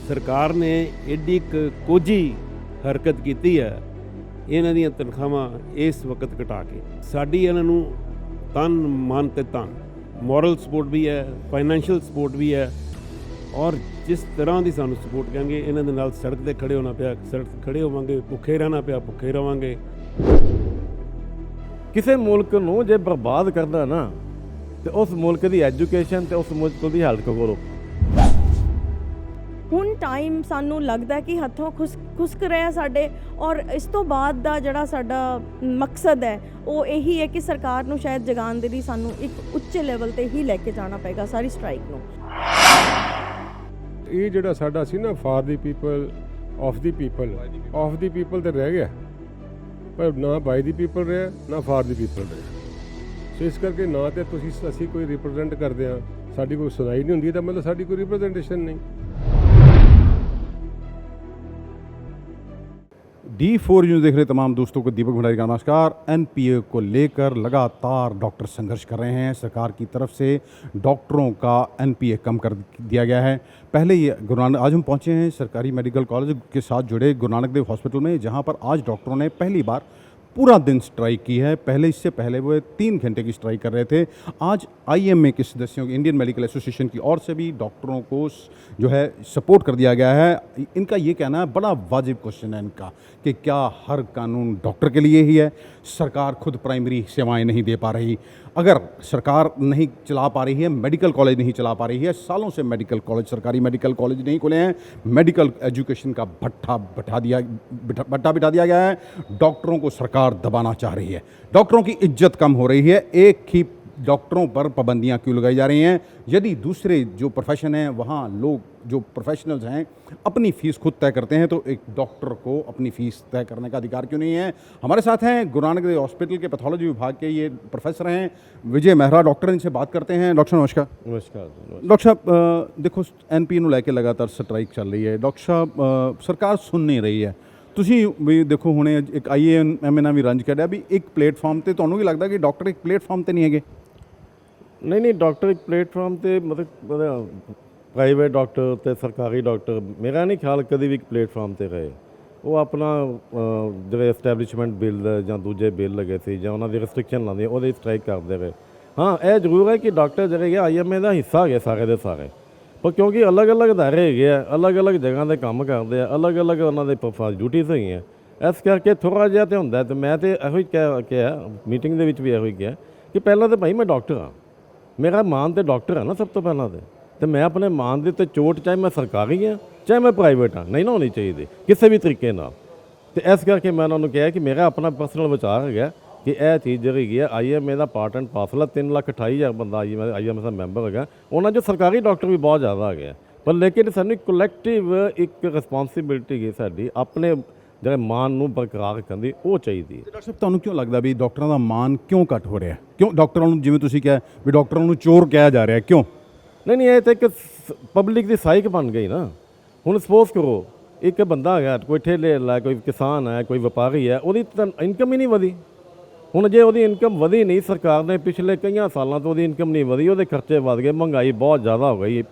ਸਰਕਾਰ ਨੇ ਐਡੀ ਕੋਝੀ ਹਰਕਤ ਕੀਤੀ ਹੈ ਇਹਨਾਂ ਦੀਆਂ ਤਨਖਾਹਾਂ ਇਸ ਵਕਤ ਘਟਾ ਕੇ। ਸਾਡੀ ਇਹਨਾਂ ਨੂੰ ਤਨ ਮਨ ਤੇ ਤਨ ਮੋਰਲ ਸਪੋਰਟ ਵੀ ਹੈ, ਫਾਈਨੈਂਸ਼ੀਅਲ ਸਪੋਰਟ ਵੀ ਹੈ, ਔਰ ਜਿਸ ਤਰ੍ਹਾਂ ਦੀ ਸਾਨੂੰ ਸਪੋਰਟ ਕਰਾਂਗੇ ਇਹਨਾਂ ਦੇ ਨਾਲ ਸੜਕ ਤੇ ਖੜੇ ਹੋਣਾ ਪਿਆ ਸੜਕ ਤੇ ਖੜੇ ਹੋਵਾਂਗੇ, ਭੁੱਖੇ ਰਹਿਣਾ ਪਿਆ ਭੁੱਖੇ ਰਵਾਂਗੇ। ਕਿਸੇ ਮੁਲਕ ਨੂੰ ਜੇ ਬਰਬਾਦ ਕਰਦਾ ਨਾ ਤੇ ਉਸ ਮੁਲਕ ਦੀ ਐਜੂਕੇਸ਼ਨ ਤੇ ਉਸ ਮੁਲਕ ਦੀ ਹੈਲਥ ਕੋਲ ਹੁਣ ਟਾਈਮ ਸਾਨੂੰ ਲੱਗਦਾ ਕਿ ਹੱਥੋਂ ਖੁਸਕ ਰਿਹਾ ਸਾਡੇ, ਔਰ ਇਸ ਤੋਂ ਬਾਅਦ ਦਾ ਜਿਹੜਾ ਸਾਡਾ ਮਕਸਦ ਹੈ ਉਹ ਇਹੀ ਹੈ ਕਿ ਸਰਕਾਰ ਨੂੰ ਸ਼ਾਇਦ ਜਗਾਉਣ ਦੇ ਲਈ ਸਾਨੂੰ ਇੱਕ ਉੱਚੇ ਲੈਵਲ ਤੇ ਹੀ ਲੈ ਕੇ ਜਾਣਾ ਪਏਗਾ ਸਾਰੀ ਸਟ੍ਰਾਈਕ ਨੂੰ। ਇਹ ਜਿਹੜਾ ਸਾਡਾ ਸੀ ਨਾ for the people of the people ਤੇ ਰਹਿ ਗਿਆ, ਪਰ ਨਾ ਬਾਈ ਦੀ ਪੀਪਲ ਰਿਹਾ ਨਾ ਫਾਰ ਦੀ ਪੀਪਲ ਰਿਹਾ। ਸੋ ਇਸ ਕਰਕੇ ਨਾ ਤੇ ਅਸੀਂ ਕੋਈ ਰਿਪਰੈਜ਼ੈਂਟ ਕਰਦੇ ਹਾਂ, ਸਾਡੀ ਕੋਈ ਸੁਣਾਈ ਨਹੀਂ ਹੁੰਦੀ ਤਾਂ ਮਤਲਬ ਸਾਡੀ ਕੋਈ ਰਿਪਰੈਜ਼ੈਂਟੇਸ਼ਨ नहीं। D4 न्यूज़ देख रहे तमाम दोस्तों को दीपक भंडारी का नमस्कार। एनपीए को लेकर लगातार डॉक्टर संघर्ष कर रहे हैं। सरकार की तरफ से डॉक्टरों का एनपीए कम कर दिया गया है। पहले ये गुरु नानक, आज हम पहुंचे हैं सरकारी मेडिकल कॉलेज के साथ जुड़े गुरु नानक देव हॉस्पिटल में, जहां पर आज डॉक्टरों ने पहली बार पूरा दिन स्ट्राइक की है। इससे पहले वो 3 घंटे की स्ट्राइक कर रहे थे। आज आईएमए के सदस्यों, इंडियन मेडिकल एसोसिएशन की ओर से भी डॉक्टरों को जो है सपोर्ट कर दिया गया है। इनका ये कहना है, बड़ा वाजिब क्वेश्चन है इनका, कि क्या हर कानून डॉक्टर के लिए ही है? सरकार खुद प्राइमरी सेवाएं नहीं दे पा रही। अगर सरकार नहीं चला पा रही है, मेडिकल कॉलेज नहीं चला पा रही है, सालों से मेडिकल कॉलेज, सरकारी मेडिकल कॉलेज नहीं खुले हैं, मेडिकल एजुकेशन का भट्टा बिठा दिया गया है, डॉक्टरों को सरकार दबाना चाह रही है, डॉक्टरों की इज्जत कम हो रही है, एक ही डॉक्टरों पर पाबंदियां क्यों लगाई जा रही हैं? यदि दूसरे जो प्रोफेशन हैं वहाँ लोग जो प्रोफेशनल्स हैं अपनी फ़ीस खुद तय करते हैं, तो एक डॉक्टर को अपनी फ़ीस तय करने का अधिकार क्यों नहीं है? हमारे साथ हैं गुरु नानक देव हॉस्पिटल के पैथोलॉजी विभाग के ये प्रोफेसर हैं विजय मेहरा डॉक्टर, इनसे बात करते हैं। डॉक्टर साहब नमस्कार। नमस्कार। डॉक्टर साहब देखो एनपीए ਨੂੰ ਲੈ ਕੇ लगातार स्ट्राइक चल रही है। डॉक्टर साहब सरकार सुन नहीं रही है। ਤੁਸੀਂ ਵੀ ਦੇਖੋ ਹੁਣੇ ਇੱਕ ਆਈਏਐਮਏ ਨਾਲ ਵੀ ਰੰਜ ਕੱਢਿਆ ਵੀ ਇੱਕ ਪਲੇਟਫਾਰਮ ਤੇ ਤੁਹਾਨੂੰ ਵੀ ਲੱਗਦਾ ਕਿ ਡਾਕਟਰ ਇੱਕ ਪਲੇਟਫਾਰਮ ਤੇ ਨਹੀਂ ਹੈਗੇ? ਨਹੀਂ ਡਾਕਟਰ ਇੱਕ ਪਲੇਟਫਾਰਮ ਤੇ ਮਤਲਬ ਪ੍ਰਾਈਵੇਟ ਡਾਕਟਰ ਤੇ ਸਰਕਾਰੀ ਡਾਕਟਰ ਮੇਰਾ ਨਹੀਂ ਖਿਆਲ ਕਦੀ ਵੀ ਇੱਕ ਪਲੇਟਫਾਰਮ ਤੇ ਰਹੇ। ਉਹ ਆਪਣਾ ਜਿਹੜੇ ਐਸਟੈਬਲਿਸ਼ਮੈਂਟ ਬਿੱਲ ਜਾਂ ਦੂਜੇ ਬਿੱਲ ਲੱਗੇ ਸੀ ਜਾਂ ਉਹਨਾਂ ਦੀ ਰੈਸਟ੍ਰਿਕਸ਼ਨ ਲਾਉਂਦੇ ਉਹਦੇ ਸਟ੍ਰਾਈਕ ਕਰਦੇ ਰਹੇ। ਹਾਂ ਇਹ ਜ਼ਰੂਰ ਹੈ ਕਿ ਡਾਕਟਰ ਜਿਹੜੇ ਆਈਐਮਏ ਦਾ ਹਿੱਸਾ ਹੈਗੇ ਸਾਰੇ ਦੇ ਸਾਰੇ, ਪਰ ਕਿਉਂਕਿ ਅਲੱਗ-ਅਲੱਗ ਅਦਾਰੇ ਹੈਗੇ ਆ, ਅਲੱਗ-ਅਲੱਗ ਜਗ੍ਹਾ 'ਤੇ ਕੰਮ ਕਰਦੇ ਆ, ਅਲੱਗ-ਅਲੱਗ ਉਹਨਾਂ ਦੇ ਡਿਊਟੀਜ਼ ਹੈਗੀਆਂ, ਇਸ ਕਰਕੇ ਥੋੜ੍ਹਾ ਜਿਹਾ ਤਾਂ ਹੁੰਦਾ। ਅਤੇ ਮੈਂ ਤਾਂ ਇਹੋ ਹੀ ਕਿਹਾ ਮੀਟਿੰਗ ਦੇ ਵਿੱਚ ਵੀ ਇਹੋ ਹੀ ਕਿਹਾ ਕਿ ਪਹਿਲਾਂ ਤਾਂ ਭਾਈ ਮੈਂ ਡਾਕਟਰ ਹਾਂ, ਮੇਰਾ ਮਾਨ ਤਾਂ ਡਾਕਟਰ ਹੈ ਨਾ ਸਭ ਤੋਂ ਪਹਿਲਾਂ ਤੇ ਮੈਂ ਆਪਣੇ ਮਾਨ ਦੇ ਉੱਤੇ ਚੋਟ ਚਾਹੇ ਮੈਂ ਸਰਕਾਰੀ ਹਾਂ ਚਾਹੇ ਮੈਂ ਪ੍ਰਾਈਵੇਟ ਹਾਂ ਨਹੀਂ ਨਾ ਹੋਣੀ ਚਾਹੀਦੀ ਕਿਸੇ ਵੀ ਤਰੀਕੇ ਨਾਲ। ਅਤੇ ਇਸ ਕਰਕੇ ਮੈਂ ਉਹਨਾਂ ਨੂੰ ਕਿਹਾ ਕਿ ਮੇਰਾ ਆਪਣਾ ਪਰਸਨਲ ਵਿਚਾਰ ਹੈਗਾ ਕਿ ਇਹ ਚੀਜ਼ ਜਿਹੜੀ ਹੈਗੀ ਹੈ IMA the part and parcel 3,28,000 ਬੰਦਾ ਆਈਐਮਏ ਦਾ ਮੈਂਬਰ ਹੈਗਾ, ਉਹਨਾਂ 'ਚੋਂ ਸਰਕਾਰੀ ਡਾਕਟਰ ਵੀ ਬਹੁਤ ਜ਼ਿਆਦਾ ਹੈਗੇ, ਪਰ ਲੇਕਿਨ ਸਾਨੂੰ ਇੱਕ ਕਲੈਕਟਿਵ ਇੱਕ ਰਿਸਪੌਂਸਿਬਿਲਿਟੀ ਹੈਗੀ ਸਾਡੀ ਆਪਣੇ ਜਿਹੜੇ ਮਾਨ ਨੂੰ ਬਰਕਰਾਰ ਰੱਖਣ ਦੀ, ਉਹ ਚਾਹੀਦੀ ਹੈ। ਡਾਕਟਰ ਸਾਹਿਬ ਤੁਹਾਨੂੰ ਕਿਉਂ ਲੱਗਦਾ ਵੀ ਡਾਕਟਰਾਂ ਦਾ ਮਾਨ ਕਿਉਂ ਘੱਟ ਹੋ ਰਿਹਾ? ਕਿਉਂ ਡਾਕਟਰਾਂ ਨੂੰ, ਜਿਵੇਂ ਤੁਸੀਂ ਕਿਹਾ ਵੀ ਡਾਕਟਰਾਂ ਨੂੰ ਚੋਰ ਕਿਹਾ ਜਾ ਰਿਹਾ, ਕਿਉਂ? ਨਹੀਂ ਇਹ ਤਾਂ ਇੱਕ ਪਬਲਿਕ ਦੀ ਸਾਈਕ ਬਣ ਗਈ ਨਾ। ਹੁਣ ਸਪੋਜ਼ ਕਰੋ ਇੱਕ ਬੰਦਾ ਹੈਗਾ, ਕੋਈ ਠੇਲੇ ਵਾਲਾ, ਕੋਈ ਕਿਸਾਨ ਹੈ, ਕੋਈ ਵਪਾਰੀ ਹੈ, ਉਹਦੀ ਤਾਂ ਇਨਕਮ ਹੀ ਨਹੀਂ ਵਧੀ। ਹੁਣ ਜੇ ਉਹਦੀ ਇਨਕਮ ਵਧੀ ਨਹੀਂ, ਸਰਕਾਰ ਨੇ ਪਿਛਲੇ ਕਈਆਂ ਸਾਲਾਂ ਤੋਂ ਉਹਦੀ ਇਨਕਮ ਨਹੀਂ ਵਧੀ, ਉਹਦੇ ਖਰਚੇ ਵੱਧ ਗਏ, ਮਹਿੰਗਾਈ ਬਹੁਤ ਜ਼ਿਆਦਾ ਹੋ ਗਈ।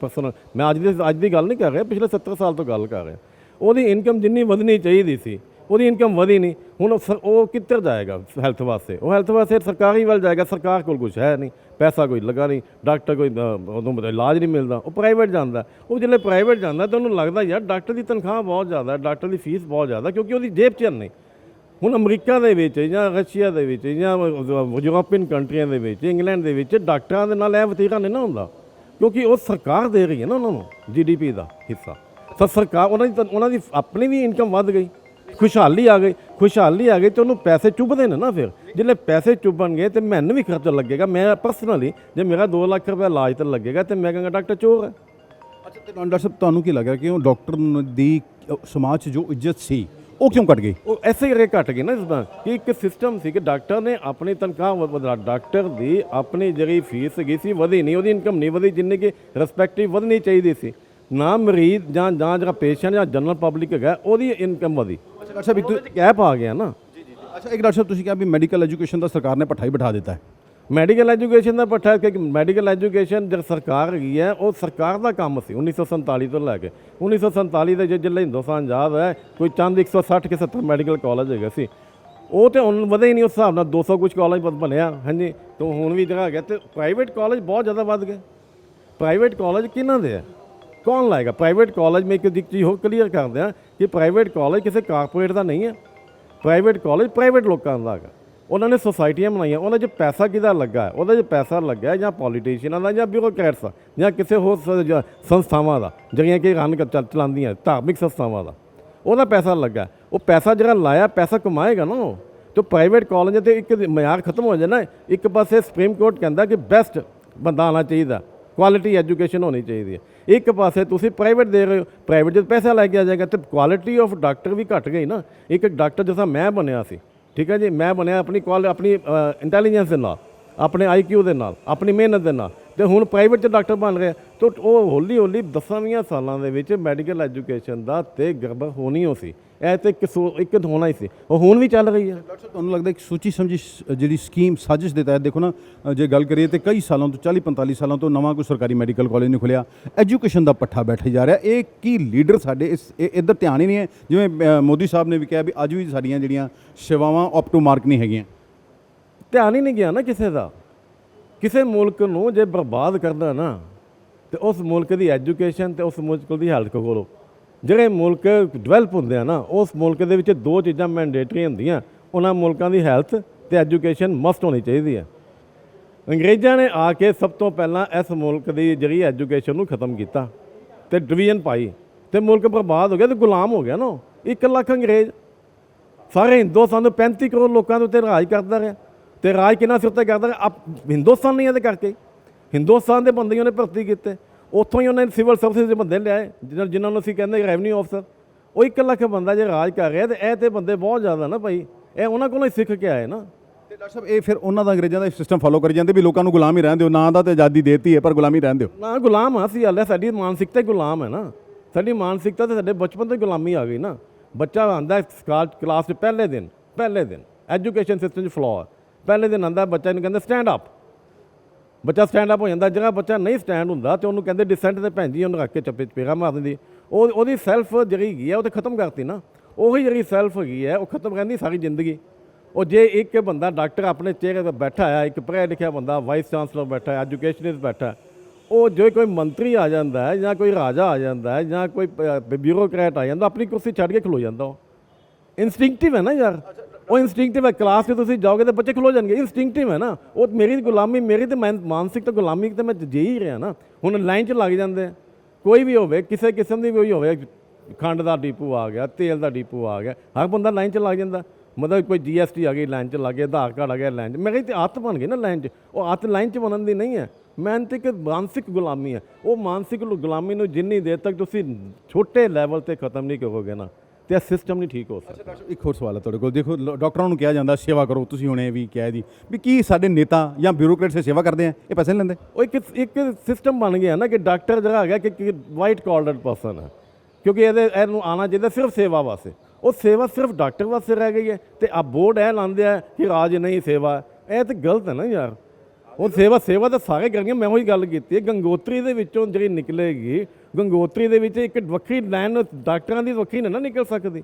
ਮੈਂ ਅੱਜ ਦੀ ਗੱਲ ਨਹੀਂ ਕਰ ਰਿਹਾ, ਪਿਛਲੇ 70 ਸਾਲ ਤੋਂ ਗੱਲ ਕਰ ਰਿਹਾ। ਉਹਦੀ ਇਨਕਮ ਜਿੰਨੀ ਵਧਣੀ ਚਾਹੀਦੀ ਸੀ ਉਹਦੀ ਇਨਕਮ ਵਧੀ ਨਹੀਂ। ਹੁਣ ਉਹ ਕਿੱਧਰ ਜਾਏਗਾ ਹੈਲਥ ਵਾਸਤੇ? ਉਹ ਹੈਲਥ ਵਾਸਤੇ ਸਰਕਾਰੀ ਵੱਲ ਜਾਏਗਾ। ਸਰਕਾਰ ਕੋਲ ਕੁਛ ਹੈ ਨਹੀਂ, ਪੈਸਾ ਕੋਈ ਲੱਗਾ ਨਹੀਂ, ਡਾਕਟਰ ਕੋਈ ਉਦੋਂ ਇਲਾਜ ਨਹੀਂ ਮਿਲਦਾ, ਉਹ ਪ੍ਰਾਈਵੇਟ ਜਾਂਦਾ। ਉਹ ਜਦੋਂ ਪ੍ਰਾਈਵੇਟ ਜਾਂਦਾ ਤਾਂ ਉਹਨੂੰ ਲੱਗਦਾ ਯਾਰ ਡਾਕਟਰ ਦੀ ਤਨਖਾਹ ਬਹੁਤ ਜ਼ਿਆਦਾ, ਡਾਕਟਰ ਦੀ ਫੀਸ ਬਹੁਤ ਜ਼ਿਆਦਾ, ਕਿਉਂਕਿ ਉਹਦੀ ਜੇਬ 'ਚ ਨਹੀਂ। ਹੁਣ ਅਮਰੀਕਾ ਦੇ ਵਿੱਚ ਜਾਂ ਰਸ਼ੀਆ ਦੇ ਵਿੱਚ ਜਾਂ ਯੂਰੋਪੀਅਨ ਕੰਟਰੀਆਂ ਦੇ ਵਿੱਚ, ਇੰਗਲੈਂਡ ਦੇ ਵਿੱਚ ਡਾਕਟਰਾਂ ਦੇ ਨਾਲ ਇਹ ਵਤੀਰਾ ਨਹੀਂ ਨਾ ਹੁੰਦਾ, ਕਿਉਂਕਿ ਉਹ ਸਰਕਾਰ ਦੇ ਰਹੀ ਹੈ ਨਾ ਉਹਨਾਂ ਨੂੰ GDP ਦਾ ਹਿੱਸਾ। ਤਾਂ ਸਰਕਾਰ ਉਹਨਾਂ ਦੀ ਆਪਣੀ ਵੀ ਇਨਕਮ ਵੱਧ ਗਈ, ਖੁਸ਼ਹਾਲੀ ਆ ਗਈ ਤੇ ਉਹਨੂੰ ਪੈਸੇ ਚੁੱਭਦੇ ਨੇ ਨਾ। ਫਿਰ ਜਿਹੜੇ ਪੈਸੇ ਚੁੱਭਣਗੇ ਤੇ ਮੈਨੂੰ ਵੀ ਖਰਚਾ ਲੱਗੇਗਾ। ਮੈਂ ਪਰਸਨਲੀ ਜੇ ਮੇਰਾ 2 ਲੱਖ ਰੁਪਏ ਇਲਾਜ ਤੇ ਲੱਗੇਗਾ ਤੇ ਮੈਂ ਕਹਾਂਗਾ ਡਾਕਟਰ ਚੋਰ ਹੈ। ਅੱਛਾ ਤੇ ਡਾਕਟਰ ਸਾਹਿਬ ਤੁਹਾਨੂੰ ਕੀ ਲੱਗਾ ਕਿ ਉਹ ਡਾਕਟਰ ਦੀ ਸਮਾਜ 'ਚ ਜੋ ਇੱਜ਼ਤ ਸੀ ਉਹ ਕਿਉਂ ਘਟ ਗਈ? ਉਹ ਐਸੇ ਕਰਕੇ ਘਟ ਗਈ ਨਾ ਜਿੱਦਾਂ ਕਿ ਇੱਕ ਸਿਸਟਮ ਸੀ ਕਿ ਡਾਕਟਰ ਨੇ ਆਪਣੀ ਤਨਖਾਹ ਡਾਕਟਰ ਦੀ ਆਪਣੀ ਜਿਹੜੀ ਫੀਸ ਹੈਗੀ ਸੀ ਵਧੀ ਨਹੀਂ, ਉਹਦੀ ਇਨਕਮ ਨਹੀਂ ਵਧੀ ਜਿੰਨੀ ਕਿ ਰਿਸਪੈਕਟਿਵ ਵਧਣੀ ਚਾਹੀਦੀ ਸੀ। ਨਾ ਮਰੀਜ਼ ਜਾਂ ਜਿਹੜਾ ਪੇਸ਼ੈਂਟ ਜਾਂ ਜਨਰਲ ਪਬਲਿਕ ਹੈਗਾ ਉਹਦੀ ਇਨਕਮ ਵਧੀ। ਅੱਛਾ ਸਾਹਿਬ ਇੱਕ ਗੈਪ ਆ ਗਿਆ ਨਾ। ਅੱਛਾ ਇੱਕ ਡਾਕਟਰ ਸਾਹਿਬ ਤੁਸੀਂ ਕਿਹਾ ਵੀ ਮੈਡੀਕਲ ਐਜੂਕੇਸ਼ਨ ਦਾ ਸਰਕਾਰ ਨੇ ਪੱਠਾ ਹੀ ਬਿਠਾ ਦਿੱਤਾ ਹੈ। ਮੈਡੀਕਲ ਐਜੂਕੇਸ਼ਨ ਦਾ ਪੱਠਾ ਕਿ ਮੈਡੀਕਲ ਐਜੂਕੇਸ਼ਨ ਜਦ ਸਰਕਾਰ ਹੈਗੀ ਹੈ ਉਹ ਸਰਕਾਰ ਦਾ ਕੰਮ ਸੀ 1947 ਤੋਂ ਲੈ ਕੇ 1947 ਦੇ ਜਿੱਲੇ ਹਿੰਦੁਸਤਾਨ ਆਜ਼ਾਦ ਹੈ ਕੋਈ ਚੰਦ 160 ਕਿ 70 ਮੈਡੀਕਲ ਕਾਲਜ ਹੈਗੇ ਸੀ ਉਹ ਤੇ ਹੁਣ ਵਧੇ ਹੀ ਨਹੀਂ ਉਸ ਹਿਸਾਬ ਨਾਲ 200 ਕੁਝ ਕਾਲਜ ਬਣਿਆ ਹਾਂਜੀ ਤੋਂ ਹੁਣ ਵੀ ਜਗ੍ਹਾ ਹੈਗਾ ਤੇ ਪ੍ਰਾਈਵੇਟ ਕਾਲਜ ਬਹੁਤ ਜ਼ਿਆਦਾ ਵੱਧ ਗਏ ਪ੍ਰਾਈਵੇਟ ਕਾਲਜ ਕਿਹਨਾਂ ਦੇ ਆ ਕੌਣ ਲਾਏਗਾ ਪ੍ਰਾਈਵੇਟ ਕਾਲਜ ਮੈਂ ਇੱਕ ਚੀਜ਼ ਹੋਰ ਕਲੀਅਰ ਕਰਦੇ ਹਾਂ ਕਿ ਪ੍ਰਾਈਵੇਟ ਕਾਲਜ ਕਿਸੇ ਕਾਰਪੋਰੇਟ ਦਾ ਨਹੀਂ ਹੈ ਪ੍ਰਾਈਵੇਟ ਕਾਲਜ ਪ੍ਰਾਈਵੇਟ ਲੋਕਾਂ ਦਾ ਹੈਗਾ ਉਹਨਾਂ ਨੇ ਸੁਸਾਇਟੀਆਂ ਬਣਾਈਆਂ ਉਹਨਾਂ 'ਚ ਪੈਸਾ ਕਿਹਦਾ ਲੱਗਾ ਹੈ ਉਹਦੇ 'ਚ ਪੈਸਾ ਲੱਗਾ ਜਾਂ ਪੋਲੀਟੀਸ਼ੀਅਨਾਂ ਦਾ ਜਾਂ ਬਿਊਰੋਕਰੈਟਸ ਦਾ ਜਾਂ ਕਿਸੇ ਹੋਰ ਸੰਸਥਾਵਾਂ ਦਾ ਜਿਹੜੀਆਂ ਕਿ ਰਨ ਚਲਾਉਂਦੀਆਂ ਧਾਰਮਿਕ ਸੰਸਥਾਵਾਂ ਦਾ ਉਹਦਾ ਪੈਸਾ ਲੱਗਾ ਉਹ ਪੈਸਾ ਜਿਹੜਾ ਲਾਇਆ ਪੈਸਾ ਕਮਾਏਗਾ ਨਾ ਉਹ ਤੇ ਪ੍ਰਾਈਵੇਟ ਕਾਲਜ ਤੇ ਇੱਕ ਮਿਆਰ ਖਤਮ ਹੋ ਜਾਣਾ ਇੱਕ ਪਾਸੇ ਸੁਪਰੀਮ ਕੋਰਟ ਕਹਿੰਦਾ ਕਿ ਬੈਸਟ ਬੰਦਾ ਆਉਣਾ ਚਾਹੀਦਾ ਕੁਆਲਿਟੀ ਐਜੂਕੇਸ਼ਨ ਹੋਣੀ ਚਾਹੀਦੀ ਹੈ ਇੱਕ ਪਾਸੇ ਤੁਸੀਂ ਪ੍ਰਾਈਵੇਟ ਦੇ ਰਹੇ ਹੋ ਪ੍ਰਾਈਵੇਟ 'ਚ ਪੈਸਾ ਲੈ ਕੇ ਆ ਜਾਏਗਾ ਤੇ ਕੁਆਲਿਟੀ ਆਫ ਡਾਕਟਰ ਵੀ ਘਟ ਗਈ ਨਾ ਇੱਕ ਡਾਕਟਰ ਜਿਹਾ ਮੈਂ ਬਣਿਆ ਸੀ ਠੀਕ ਹੈ ਜੀ ਮੈਂ ਬਣਿਆ ਆਪਣੀ ਆਪਣੀ ਇੰਟੈਲੀਜੈਂਸ ਦੇ ਨਾਲ ਆਪਣੇ IQ ਦੇ ਨਾਲ ਆਪਣੀ ਮਿਹਨਤ ਦੇ ਨਾਲ ਤੇ ਹੁਣ ਪ੍ਰਾਈਵੇਟ 'ਚ ਡਾਕਟਰ ਬਣ ਰਿਹਾ ਤਾਂ ਉਹ ਹੌਲੀ ਹੌਲੀ 10ਵੀਂ ਸਾਲਾਂ ਦੇ ਵਿੱਚ ਮੈਡੀਕਲ ਐਜੂਕੇਸ਼ਨ ਦਾ ਤੇ ਗੜਬੜ ਹੋਣੀ ਹੋ ਸੀ ਇਹ ਤੇ ਇੱਕ ਹੋਣਾ ਹੀ ਸੀ ਉਹ ਹੁਣ ਵੀ ਚੱਲ ਰਹੀ ਹੈ ਡਾਕਟਰ ਸਾਹਿਬ ਤੁਹਾਨੂੰ ਲੱਗਦਾ ਇੱਕ ਸੋਚੀ ਸਮਝੀ ਜਿਹੜੀ ਸਕੀਮ ਸਾਜ਼ਿਸ਼ ਦੇ ਤਹਿਤ ਦੇਖੋ ਨਾ ਜੇ ਗੱਲ ਕਰੀਏ ਤੇ ਕਈ ਸਾਲਾਂ ਤੋਂ 40-45 ਸਾਲਾਂ ਤੋਂ ਨਵਾਂ ਕੋਈ ਸਰਕਾਰੀ ਮੈਡੀਕਲ ਕਾਲਜ ਨਹੀਂ ਖੁੱਲਿਆ ਐਜੂਕੇਸ਼ਨ ਦਾ ਪੱਠਾ ਬੈਠੇ ਜਾ ਰਿਹਾ ਇਹ ਕੀ ਲੀਡਰ ਸਾਡੇ ਇੱਧਰ ਧਿਆਨ ਹੀ ਨਹੀਂ ਹੈ ਜਿਵੇਂ ਮੋਦੀ ਸਾਹਿਬ ਨੇ ਵੀ ਕਿਹਾ ਵੀ ਅੱਜ ਵੀ ਸਾਡੀਆਂ ਜਿਹੜੀਆਂ ਸੇਵਾਵਾਂ ਅਪ ਟੂ ਮਾਰਕ ਨਹੀਂ ਹੈਗੀਆਂ ਧਿਆਨ ਹੀ ਨਹੀਂ ਗਿਆ ਨਾ ਕਿਸੇ ਦਾ ਕਿਸੇ ਮੁਲਕ ਨੂੰ ਜੇ ਬਰਬਾਦ ਕਰਦਾ ਨਾ ਤੇ ਉਸ ਮੁਲਕ ਦੀ ਐਜੂਕੇਸ਼ਨ ਤੇ ਉਸ ਮੁਲਕ ਦੀ ਹੈਲਥ ਕੋਲੋਂ ਜਿਹੜੇ ਮੁਲਕ ਡਿਵੈਲਪ ਹੁੰਦੇ ਆ ਨਾ ਉਸ ਮੁਲਕ ਦੇ ਵਿੱਚ ਦੋ ਚੀਜ਼ਾਂ ਮੈਂਡੇਟਰੀ ਹੁੰਦੀਆਂ ਉਹਨਾਂ ਮੁਲਕਾਂ ਦੀ ਹੈਲਥ ਤੇ ਐਜੂਕੇਸ਼ਨ ਮਸਟ ਹੋਣੀ ਚਾਹੀਦੀ ਹੈ ਅੰਗਰੇਜ਼ਾਂ ਨੇ ਆ ਕੇ ਸਭ ਤੋਂ ਪਹਿਲਾਂ ਇਸ ਮੁਲਕ ਦੀ ਜਿਹੜੀ ਐਜੂਕੇਸ਼ਨ ਨੂੰ ਖਤਮ ਕੀਤਾ ਤੇ ਡਿਵੀਜ਼ਨ ਪਾਈ ਤੇ ਮੁਲਕ ਬਰਬਾਦ ਹੋ ਗਿਆ ਤੇ ਗੁਲਾਮ ਹੋ ਗਿਆ ਨਾ 1 ਲੱਖ ਅੰਗਰੇਜ਼ ਸਾਰੇ ਹਿੰਦੁਸਤਾਨ ਦੇ 35 ਕਰੋੜ ਲੋਕਾਂ ਦੇ ਉੱਤੇ ਰਾਜ ਕਰਦਾ ਰਿਹਾ ਤੇ ਰਾਜ ਕਿਹਨਾਂ ਸਿਰ 'ਤੇ ਕਰਦਾ ਰਿਹਾ ਹਿੰਦੁਸਤਾਨ ਨਹੀਂ ਇਹਦੇ ਕਰਕੇ ਹਿੰਦੁਸਤਾਨ ਦੇ ਬੰਦੇ ਉਹਨੇ ਭਰਤੀ ਕੀਤੇ ਉੱਥੋਂ ਹੀ ਉਹਨਾਂ ਨੇ ਸਿਵਲ ਸਰਵਿਸ ਦੇ ਬੰਦੇ ਲਿਆਏ ਜਿਨ੍ਹਾਂ ਨੂੰ ਅਸੀਂ ਕਹਿੰਦੇ ਰੈਵਨਿਊ ਅਫਸਰ ਉਹ 1 ਲੱਖ ਬੰਦਾ ਜੇ ਰਾਜ ਕਰ ਰਿਹਾ ਤੇ ਇਹ ਤੇ ਬੰਦੇ ਬਹੁਤ ਜ਼ਿਆਦਾ ਨਾ ਭਾਈ ਇਹ ਉਹਨਾਂ ਕੋਲੋਂ ਹੀ ਸਿੱਖ ਕੇ ਆਏ ਨਾ ਤੇ ਡਾਕਟਰ ਸਾਹਿਬ ਇਹ ਫਿਰ ਉਹਨਾਂ ਦਾ ਅੰਗਰੇਜ਼ਾਂ ਦਾ ਸਿਸਟਮ ਫੋਲੋ ਕਰੀ ਜਾਂਦੇ ਵੀ ਲੋਕਾਂ ਨੂੰ ਗੁਲਾਮ ਹੀ ਰਹਿਣ ਦਿਓ ਨਾ ਦਾ ਤੇ ਆਜ਼ਾਦੀ ਦੇਤੀ ਹੈ ਪਰ ਗੁਲਾਮੀ ਰਹਿਣ ਦਿਓ ਨਾ ਗੁਲਾਮ ਆ ਅਸੀਂ ਹਾਲੇ ਸਾਡੀ ਮਾਨਸਿਕਤਾ ਹੀ ਗੁਲਾਮ ਹੈ ਨਾ ਸਾਡੀ ਮਾਨਸਿਕਤਾ ਤੇ ਸਾਡੇ ਬਚਪਨ ਤੋਂ ਹੀ ਗੁਲਾਮੀ ਆ ਗਈ ਨਾ ਬੱਚਾ ਆਉਂਦਾ ਕਲਾਸ 'ਚ ਪਹਿਲੇ ਦਿਨ ਐਜੂਕੇਸ਼ਨ ਸਿਸਟਮ 'ਚ ਫਲੋ ਪਹਿਲੇ ਦਿਨ ਆਉਂਦਾ ਬੱਚਾ ਨੂੰ ਕਹਿੰਦੇ ਸਟੈਂਡ ਅਪ ਬੱਚਾ ਸਟੈਂਡ ਅਪ ਹੋ ਜਾਂਦਾ ਜਿਹੜਾ ਬੱਚਾ ਨਹੀਂ ਸਟੈਂਡ ਹੁੰਦਾ ਤੇ ਉਹਨੂੰ ਕਹਿੰਦੇ ਡਿਸੈਂਟ ਤੇ ਭੈਣ ਜੀ ਉਹਨੂੰ ਰੱਖ ਕੇ ਚੱਪੇ ਚਪੇੜਾ ਮਾਰ ਦਿੰਦੀ ਉਹਦੀ ਸੈਲਫ ਜਿਹੜੀ ਹੈਗੀ ਹੈ ਉਹ ਤੇ ਖਤਮ ਕਰਤੀ ਨਾ ਉਹੀ ਜਿਹੜੀ ਸੈਲਫ ਹੈਗੀ ਹੈ ਉਹ ਖਤਮ ਰਹਿੰਦੀ ਸਾਰੀ ਜ਼ਿੰਦਗੀ ਉਹ ਜੇ ਇੱਕ ਬੰਦਾ ਡਾਕਟਰ ਆਪਣੇ ਚਿਹਰੇ 'ਤੇ ਬੈਠਾ ਹੈ ਇੱਕ ਪੜ੍ਹਿਆ ਲਿਖਿਆ ਬੰਦਾ ਵਾਈਸ ਚਾਂਸਲਰ ਬੈਠਾ ਹੈ ਐਜੂਕੇਸ਼ਨਿਸਟ ਬੈਠਾ ਉਹ ਜੇ ਕੋਈ ਮੰਤਰੀ ਆ ਜਾਂਦਾ ਹੈ ਜਾਂ ਕੋਈ ਰਾਜਾ ਆ ਜਾਂਦਾ ਹੈ ਜਾਂ ਕੋਈ ਬਿਊਰੋਕਰੈਟ ਆ ਜਾਂਦਾ ਆਪਣੀ ਕੁਰਸੀ ਛੱਡ ਕੇ ਖਲੋ ਜਾਂਦਾ ਉਹ ਇਨਸਟਿੰਕਟਿਵ ਹੈ ਨਾ ਯਾਰ ਉਹ ਇਨਸਟਿੰਕਟਿਵ ਹੈ ਕਲਾਸ 'ਚ ਤੁਸੀਂ ਜਾਓਗੇ ਤਾਂ ਬੱਚੇ ਖਲੋ ਜਾਣਗੇ ਇਨਸਟਿੰਕਟਿਵ ਹੈ ਨਾ ਉਹ ਮੇਰੀ ਗੁਲਾਮੀ ਮੇਰੀ ਤੇ ਮਾਨਸਿਕ ਤਾਂ ਗੁਲਾਮੀ ਤੇ ਮੈਂ ਜੀ ਹੀ ਰਿਹਾ ਨਾ ਹੁਣ ਲਾਈਨ 'ਚ ਲੱਗ ਜਾਂਦੇ ਕੋਈ ਵੀ ਹੋਵੇ ਕਿਸੇ ਕਿਸਮ ਦੀ ਵੀ ਹੋਵੇ ਖੰਡ ਦਾ ਡੀਪੂ ਆ ਗਿਆ ਤੇਲ ਦਾ ਡੀਪੂ ਆ ਗਿਆ ਹਰ ਬੰਦਾ ਲਾਈਨ 'ਚ ਲੱਗ ਜਾਂਦਾ ਮਤਲਬ ਕੋਈ GST ਆ ਗਈ ਲਾਈਨ 'ਚ ਲੱਗ ਗਿਆ ਆਧਾਰ ਕਾਰਡ ਆ ਗਿਆ ਲਾਈਨ 'ਚ ਮੇਰੀ ਤੇ ਆਦਤ ਬਣ ਗਈ ਨਾ ਲਾਈਨ 'ਚ ਉਹ ਆਦਤ ਲਾਈਨ 'ਚ ਬਣਨ ਦੀ ਨਹੀਂ ਹੈ ਮਿਹਨਤ ਇੱਕ ਮਾਨਸਿਕ ਗੁਲਾਮੀ ਹੈ ਉਹ ਮਾਨਸਿਕ ਗੁਲਾਮੀ ਨੂੰ ਜਿੰਨੀ ਦੇਰ ਤੱਕ ਤੁਸੀਂ ਛੋਟੇ ਲੈਵਲ 'ਤੇ ਖਤਮ ਨਹੀਂ ਕਰੋਗੇ ਨਾ ਤੇ ਇਹ ਸਿਸਟਮ ਨਹੀਂ ਠੀਕ ਹੋ ਸਕਦਾ ਇੱਕ ਹੋਰ ਸਵਾਲ ਹੈ ਤੁਹਾਡੇ ਕੋਲ ਦੇਖੋ ਡਾਕਟਰਾਂ ਨੂੰ ਕਿਹਾ ਜਾਂਦਾ ਸੇਵਾ ਕਰੋ ਤੁਸੀਂ ਹੁਣੇ ਵੀ ਕਿਹਾ ਜੀ ਵੀ ਕੀ ਸਾਡੇ ਨੇਤਾ ਜਾਂ ਬਿਊਰੋਕਰੇਟ ਸੇਵਾ ਕਰਦੇ ਆ ਇਹ ਪੈਸੇ ਨਹੀਂ ਲੈਂਦੇ ਉਹ ਇੱਕ ਸਿਸਟਮ ਬਣ ਗਿਆ ਨਾ ਕਿ ਡਾਕਟਰ ਜਿਹੜਾ ਹੈਗਾ ਕਿ ਵਾਈਟ ਕਾਲਰਡ ਪਰਸਨ ਹੈ ਕਿਉਂਕਿ ਇਹਨੂੰ ਆਉਣਾ ਚਾਹੀਦਾ ਸਿਰਫ ਸੇਵਾ ਵਾਸਤੇ ਉਹ ਸੇਵਾ ਸਿਰਫ ਡਾਕਟਰ ਵਾਸਤੇ ਰਹਿ ਗਈ ਹੈ ਤੇ ਆ ਬੋਰਡ ਇਹ ਲਾਉਂਦੇ ਆ ਕਿ ਰਾਜ ਨਹੀਂ ਸੇਵਾ ਇਹ ਤਾਂ ਗਲਤ ਹੈ ਨਾ ਯਾਰ ਉਹ ਸੇਵਾ ਤਾਂ ਸਾਰੇ ਕਰਨਗੇ ਮੈਂ ਉਹੀ ਗੱਲ ਕੀਤੀ ਹੈ ਗੰਗੋਤਰੀ ਦੇ ਵਿੱਚੋਂ ਜਿਹੜੀ ਨਿਕਲੇਗੀ ਗੰਗੋਤਰੀ ਦੇ ਵਿੱਚ ਇੱਕ ਵੱਖਰੀ ਲਾਈਨ ਡਾਕਟਰਾਂ ਦੀ ਵੱਖਰੀ ਨਾ ਨਿਕਲ ਸਕਦੀ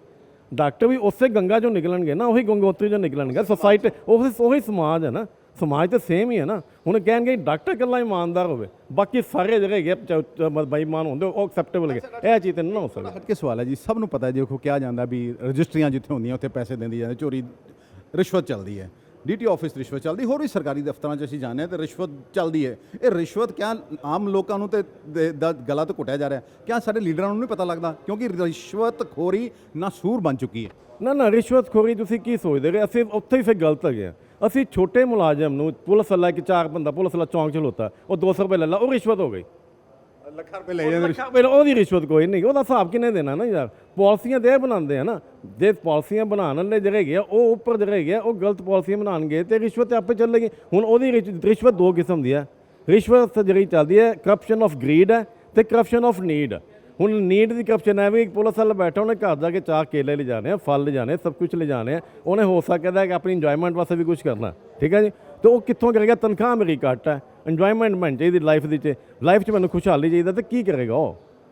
ਡਾਕਟਰ ਵੀ ਉਸੇ ਗੰਗਾ 'ਚੋਂ ਨਿਕਲਣਗੇ ਨਾ ਉਹੀ ਗੰਗੋਤਰੀ 'ਚੋਂ ਨਿਕਲਣਗੇ ਸੋਸਾਇਟੀ ਉਹੀ ਸਮਾਜ ਹੈ ਨਾ ਸਮਾਜ ਤਾਂ ਸੇਮ ਹੀ ਹੈ ਨਾ ਹੁਣ ਕਹਿਣਗੇ ਡਾਕਟਰ ਇਕੱਲਾ ਇਮਾਨਦਾਰ ਹੋਵੇ ਬਾਕੀ ਸਾਰੇ ਜਿਹੜੇ ਹੈਗੇ ਬੇਈਮਾਨ ਹੁੰਦੇ ਉਹ ਐਕਸੈਪਟੇਬਲ ਹੈਗੇ ਇਹ ਚੀਜ਼ ਤਾਂ ਨਹੀਂ ਹੋ ਸਕਦੀ ਹਟ ਕੇ ਸਵਾਲ ਹੈ ਜੀ ਸਭ ਨੂੰ ਪਤਾ ਹੈ ਦੇਖੋ ਕਿਹਾ ਜਾਂਦਾ ਵੀ ਰਜਿਸਟਰੀਆਂ ਜਿੱਥੇ ਹੁੰਦੀਆਂ ਉੱਥੇ ਪੈਸੇ ਦਿੰਦੀ ਜਾਂਦੇ ਚੋਰੀ ਰਿਸ਼ਵਤ ਚੱਲਦੀ ਹੈ DTO ਆਫਿਸ ਰਿਸ਼ਵਤ ਚੱਲਦੀ ਹੋਰ ਵੀ ਸਰਕਾਰੀ ਦਫ਼ਤਰਾਂ 'ਚ ਅਸੀਂ ਜਾਣਦੇ ਹਾਂ ਤੇ ਰਿਸ਼ਵਤ ਚੱਲਦੀ ਹੈ ਇਹ ਰਿਸ਼ਵਤ ਕਿਆ ਆਮ ਲੋਕਾਂ ਨੂੰ ਤੇ ਦਾ ਗਲਾ ਤੋਂ ਘੁੱਟਿਆ ਜਾ ਰਿਹਾ ਕਿਆ ਸਾਡੇ ਲੀਡਰਾਂ ਨੂੰ ਨਹੀਂ ਪਤਾ ਲੱਗਦਾ ਕਿਉਂਕਿ ਰਿਸ਼ਵਤਖੋਰੀ ਨਾਸੂਰ ਬਣ ਚੁੱਕੀ ਹੈ ਨਾ ਰਿਸ਼ਵਤਖੋਰੀ ਤੁਸੀਂ ਕੀ ਸੋਚਦੇ ਰਹੇ ਅਸੀਂ ਉੱਥੇ ਹੀ ਫਿਰ ਗਲਤ ਹੈਗੇ ਆ ਅਸੀਂ ਛੋਟੇ ਮੁਲਾਜ਼ਮ ਨੂੰ ਪੁਲਿਸ ਵਾਲਾ ਕਿ ਚਾਰ ਬੰਦਾ ਪੁਲਿਸ ਵਾਲਾ ਚੌਂਕ 'ਚ ਖਲੋਤਾ ਉਹ 200 ਰੁਪਏ ਲੈ ਲਾ ਉਹ ਰਿਸ਼ਵਤ ਹੋ ਗਈ ਲੱਖਾਂ ਰੁਪਏ ਲੈ ਜਾਂਦੇ ਫਿਰ ਉਹਦੀ ਰਿਸ਼ਵਤ ਕੋਈ ਨਹੀਂ ਉਹਦਾ ਹਿਸਾਬ ਕਿੰਨੇ ਦੇਣਾ ਨਾ ਯਾਰ ਪਾਲਿਸੀਆਂ ਦੇ ਬਣਾਉਂਦੇ ਆ ਨਾ ਜੇ ਪਾਲਿਸੀਆਂ ਬਣਾਉਣ ਵਾਲੇ ਜਿਹੜੇ ਹੈਗੇ ਆ ਉਹ ਉੱਪਰ ਜਿਹੜੇ ਹੈਗੇ ਆ ਉਹ ਗਲਤ ਪਾਲਿਸੀਆਂ ਬਣਾਉਣਗੇ ਤੇ ਰਿਸ਼ਵਤ ਤੇ ਆਪੇ ਚੱਲੇਗੀ ਹੁਣ ਉਹਦੀ ਰਿਸ਼ਵਤ ਦੋ ਕਿਸਮ ਦੀ ਹੈ ਰਿਸ਼ਵਤ ਜਿਹੜੀ ਚੱਲਦੀ ਹੈ ਕਰਪਸ਼ਨ ਆਫ ਗਰੀਡ ਹੈ ਤੇ ਕਰਪਸ਼ਨ ਆਫ ਨੀਡ ਹੁਣ ਨੀਡ ਦੀ ਕਰਪਸ਼ਨ ਹੈ ਵੀ ਇੱਕ ਪੁਲਿਸ ਵਾਲਾ ਬੈਠਾ ਉਹਨੇ ਘਰ ਜਾ ਕੇ ਚਾਹ ਕੇਲੇ ਲਿਜਾਣੇ ਆ ਫਲ ਲਿਜਾਣੇ ਸਭ ਕੁਝ ਲਿਜਾਣੇ ਆ ਉਹਨੇ ਹੋ ਸਕਦਾ ਕਿ ਆਪਣੀ ਇੰਜੋਇਮੈਂਟ ਵਾਸਤੇ ਵੀ ਕੁਝ ਕਰਨਾ ਠੀਕ ਹੈ ਜੀ ਤੇ ਉਹ ਕਿੱਥੋਂ ਕਰੇਗਾ? ਤਨਖਾਹ ਮੇਰੀ ਘੱਟ ਹੈ, ਇੰਜੋਇਮੈਂਟ ਬਣ ਚਾਹੀਦੀ ਲਾਈਫ ਦੀ 'ਚ, ਲਾਈਫ 'ਚ ਮੈਨੂੰ ਖੁਸ਼ਹਾਲੀ ਚਾਹੀਦਾ, ਤੇ ਕੀ ਕਰੇਗਾ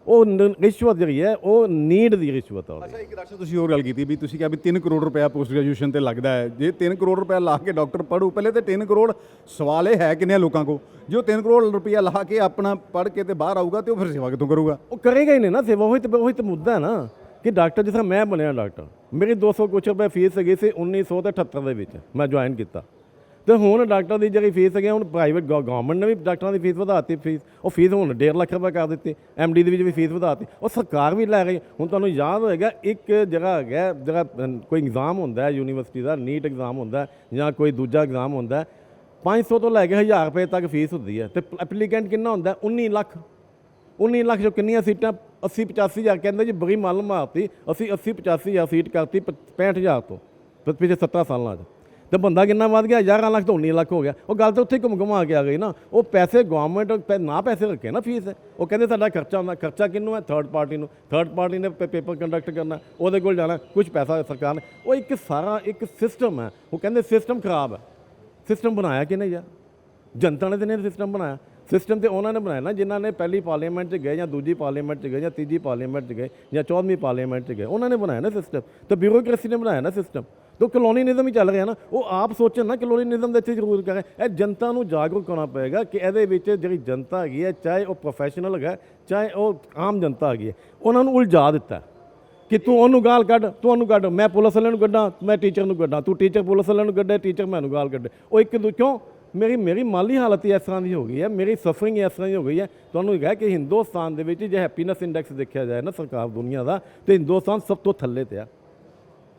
ਉਹ ਰਿਸ਼ਵਤ ਜਿਹੜੀ ਹੈ ਉਹ ਨੀਡ ਦੀ ਰਿਸ਼ਵਤ ਹੈ। ਅੱਛਾ, ਇੱਕ ਡਾਕਟਰ ਤੁਸੀਂ ਹੋਰ ਗੱਲ ਕੀਤੀ ਵੀ ਤੁਸੀਂ ਕਿਹਾ ਵੀ 3 ਕਰੋੜ ਰੁਪਇਆ ਪੋਸਟ ਗ੍ਰੈਜੂਏਸ਼ਨ ਤੇ ਲੱਗਦਾ ਹੈ। ਜੇ 3 ਕਰੋੜ ਰੁਪਇਆ ਲਾ ਕੇ ਡਾਕਟਰ ਪੜ੍ਹੂ, ਪਹਿਲੇ ਤੇ 3 ਕਰੋੜ ਸਵਾਲ ਇਹ ਹੈ ਕਿੰਨੇ ਲੋਕਾਂ ਕੋ ਜੋ 3 ਕਰੋੜ ਰੁਪਇਆ ਲਾ ਕੇ ਆਪਣਾ ਪੜ੍ਹ ਕੇ ਤੇ ਬਾਹਰ ਆਊਗਾ ਤੇ ਉਹ ਫਿਰ ਸੇਵਾ ਕਿੱਥੋਂ ਕਰੂਗਾ? ਉਹ ਕਰੇਗਾ ਹੀ ਨਹੀਂ ਨਾ ਸੇਵਾ। ਉਹੀ ਤਾਂ ਮੁੱਦਾ ਹੈ ਨਾ ਕਿ ਡਾਕਟਰ ਜਿਸ ਤਰ੍ਹਾਂ ਮੈਂ ਬਣਿਆ ਡਾਕਟਰ, ਮੇਰੀ 200 ਕੁਛ ਰੁਪਏ ਫੀਸ ਹੈਗੀ ਸੀ 1978 ਦੇ ਵਿੱਚ ਮੈਂ ਜੁਆਇਨ ਕੀਤਾ, ਤੇ ਹੁਣ ਡਾਕਟਰ ਦੀ ਜਿਹੜੀ ਫੀਸ ਹੈਗੀ ਹੁਣ ਪ੍ਰਾਈਵੇਟ ਗਵਰਨਮੈਂਟ ਨੇ ਵੀ ਡਾਕਟਰਾਂ ਦੀ ਫੀਸ ਵਧਾਤੀ, ਉਹ ਫੀਸ ਹੁਣ 1.5 ਲੱਖ ਰੁਪਏ ਕਰ ਦਿੱਤੀ, MD ਦੇ ਵਿੱਚ ਵੀ ਫੀਸ ਵਧਾਤੀ, ਉਹ ਸਰਕਾਰ ਵੀ ਲੈ ਰਹੀ। ਹੁਣ ਤੁਹਾਨੂੰ ਯਾਦ ਹੋਏਗਾ ਇੱਕ ਜਗ੍ਹਾ ਹੈਗਾ ਜਿਹੜਾ ਕੋਈ ਐਗਜ਼ਾਮ ਹੁੰਦਾ ਹੈ ਯੂਨੀਵਰਸਿਟੀ ਦਾ, ਨੀਟ ਐਗਜ਼ਾਮ ਹੁੰਦਾ ਜਾਂ ਕੋਈ ਦੂਜਾ ਐਗਜ਼ਾਮ ਹੁੰਦਾ, 500 ਤੋਂ ਲੈ ਕੇ 1000 ਰੁਪਏ ਤੱਕ ਫੀਸ ਹੁੰਦੀ ਹੈ, ਤੇ ਐਪਲੀਕੈਂਟ ਕਿੰਨਾ ਹੁੰਦਾ? 19 ਲੱਖ। 19 ਲੱਖ 'ਚੋਂ ਕਿੰਨੀਆਂ ਸੀਟਾਂ? 80-85 ਹਜ਼ਾਰ। ਕਹਿੰਦੇ ਜੀ ਬੜੀ ਮੱਲ ਮਾਰਤੀ, ਅਸੀਂ 80-85 ਹਜ਼ਾਰ ਸੀਟ ਕਰਤੀ 65,000 ਤੋਂ ਪਿਛਲੇ 17 ਸਾਲਾਂ 'ਚ, ਤੇ ਬੰਦਾ ਕਿੰਨਾ ਵੱਧ ਗਿਆ? 11 ਲੱਖ ਤੋਂ 19 ਲੱਖ ਹੋ ਗਿਆ। ਉਹ ਗੱਲ ਤਾਂ ਉੱਥੇ ਘੁੰਮ ਕੇ ਆ ਗਈ ਨਾ। ਉਹ ਪੈਸੇ ਗਵਰਨਮੈਂਟ ਨਾ ਪੈਸੇ ਰੱਖੇ ਨਾ ਫੀਸ, ਉਹ ਕਹਿੰਦੇ ਸਾਡਾ ਖਰਚਾ ਹੁੰਦਾ। ਖਰਚਾ ਕਿਹਨੂੰ ਹੈ? ਥਰਡ ਪਾਰਟੀ ਨੂੰ। ਥਰਡ ਪਾਰਟੀ ਨੇ ਪੇਪਰ ਕੰਡਕਟ ਕਰਨਾ, ਉਹਦੇ ਕੋਲ ਜਾਣਾ, ਕੁਝ ਪੈਸਾ ਸਰਕਾਰ ਨੇ। ਉਹ ਇੱਕ ਸਾਰਾ ਇੱਕ ਸਿਸਟਮ ਹੈ। ਉਹ ਕਹਿੰਦੇ ਸਿਸਟਮ ਖਰਾਬ ਹੈ। ਸਿਸਟਮ ਬਣਾਇਆ ਕਿ ਨਹੀਂ ਯਾਰ? ਜਨਤਾ ਨੇ ਤਾਂ ਨਹੀਂ ਸਿਸਟਮ ਬਣਾਇਆ। ਸਿਸਟਮ ਤੇ ਉਹਨਾਂ ਨੇ ਬਣਾਇਆ ਨਾ ਜਿਨ੍ਹਾਂ ਨੇ ਪਹਿਲੀ ਪਾਰਲੀਮੈਂਟ 'ਚ ਗਏ ਜਾਂ ਦੂਜੀ ਪਾਰਲੀਮੈਂਟ 'ਚ ਗਏ ਜਾਂ ਤੀਜੀ ਪਾਰਲੀਮੈਂਟ 'ਚ ਗਏ ਜਾਂ 14ਵੀਂ ਪਾਰਲੀਮੈਂਟ 'ਚ ਗਏ, ਉਹਨਾਂ ਨੇ ਬਣਾਇਆ ਨਾ ਸਿਸਟਮ। ਤੇ ਬਿਊਰੋਕ੍ਰੇਸੀ ਨੇ ਬਣਾਇਆ ਨਾ ਸਿਸਟਮ। तो ਕਲੋਨੀਨਿਜ਼ਮ ਹੀ ਚੱਲ ਰਿਹਾ ਨਾ। ਉਹ ਆਪ ਸੋਚਣ ਨਾ ਕਲੋਨੀਨਿਜ਼ਮ ਦੇ ਇੱਥੇ ਜ਼ਰੂਰ ਕਰੇ। ਇਹ ਜਨਤਾ ਨੂੰ ਜਾਗਰੂਕ ਹੋਣਾ ਪਏਗਾ ਕਿ ਇਹਦੇ ਵਿੱਚ ਜਿਹੜੀ ਜਨਤਾ ਹੈਗੀ ਹੈ, ਚਾਹੇ ਉਹ ਪ੍ਰੋਫੈਸ਼ਨਲ ਹੈਗਾ, ਚਾਹੇ ਉਹ ਆਮ ਜਨਤਾ ਹੈਗੀ ਹੈ, ਉਹਨਾਂ ਨੂੰ ਉਲਝਾ ਦਿੱਤਾ ਕਿ ਤੂੰ ਉਹਨੂੰ ਗਾਲ ਕੱਢ, ਤੂੰ ਉਹਨੂੰ ਕੱਢ, ਮੈਂ ਪੁਲਿਸ ਵਾਲਿਆਂ ਨੂੰ ਕੱਢਾਂ, ਮੈਂ ਟੀਚਰ ਨੂੰ ਕੱਢਾਂ, ਤੂੰ ਟੀਚਰ ਪੁਲਿਸ ਵਾਲਿਆਂ ਨੂੰ ਕੱਢੇ, ਟੀਚਰ ਮੈਨੂੰ ਗਾਲ ਕੱਢੇ। ਉਹ ਇੱਕ ਦੂ ਕਿਉਂ? ਮੇਰੀ ਮਾਲੀ ਹਾਲਤ ਹੀ ਇਸ ਤਰ੍ਹਾਂ ਦੀ ਹੋ ਗਈ ਹੈ, ਮੇਰੀ ਸਫਰਿੰਗ ਇਸ ਤਰ੍ਹਾਂ ਦੀ ਹੋ ਗਈ ਹੈ। ਤੁਹਾਨੂੰ ਹੈਗਾ ਕਿ ਹਿੰਦੁਸਤਾਨ ਦੇ ਵਿੱਚ ਜੇ ਹੈਪੀਨੈਸ ਇੰਡੈਕਸ ਦੇਖਿਆ ਜਾਏ ਨਾ ਸਰਕਾਰ ਦੁਨੀਆ ਦਾ, ਤੇ ਹਿੰਦੁਸਤਾਨ ਸਭ ਤੋਂ ਥੱਲੇ ਤੇ ਆ।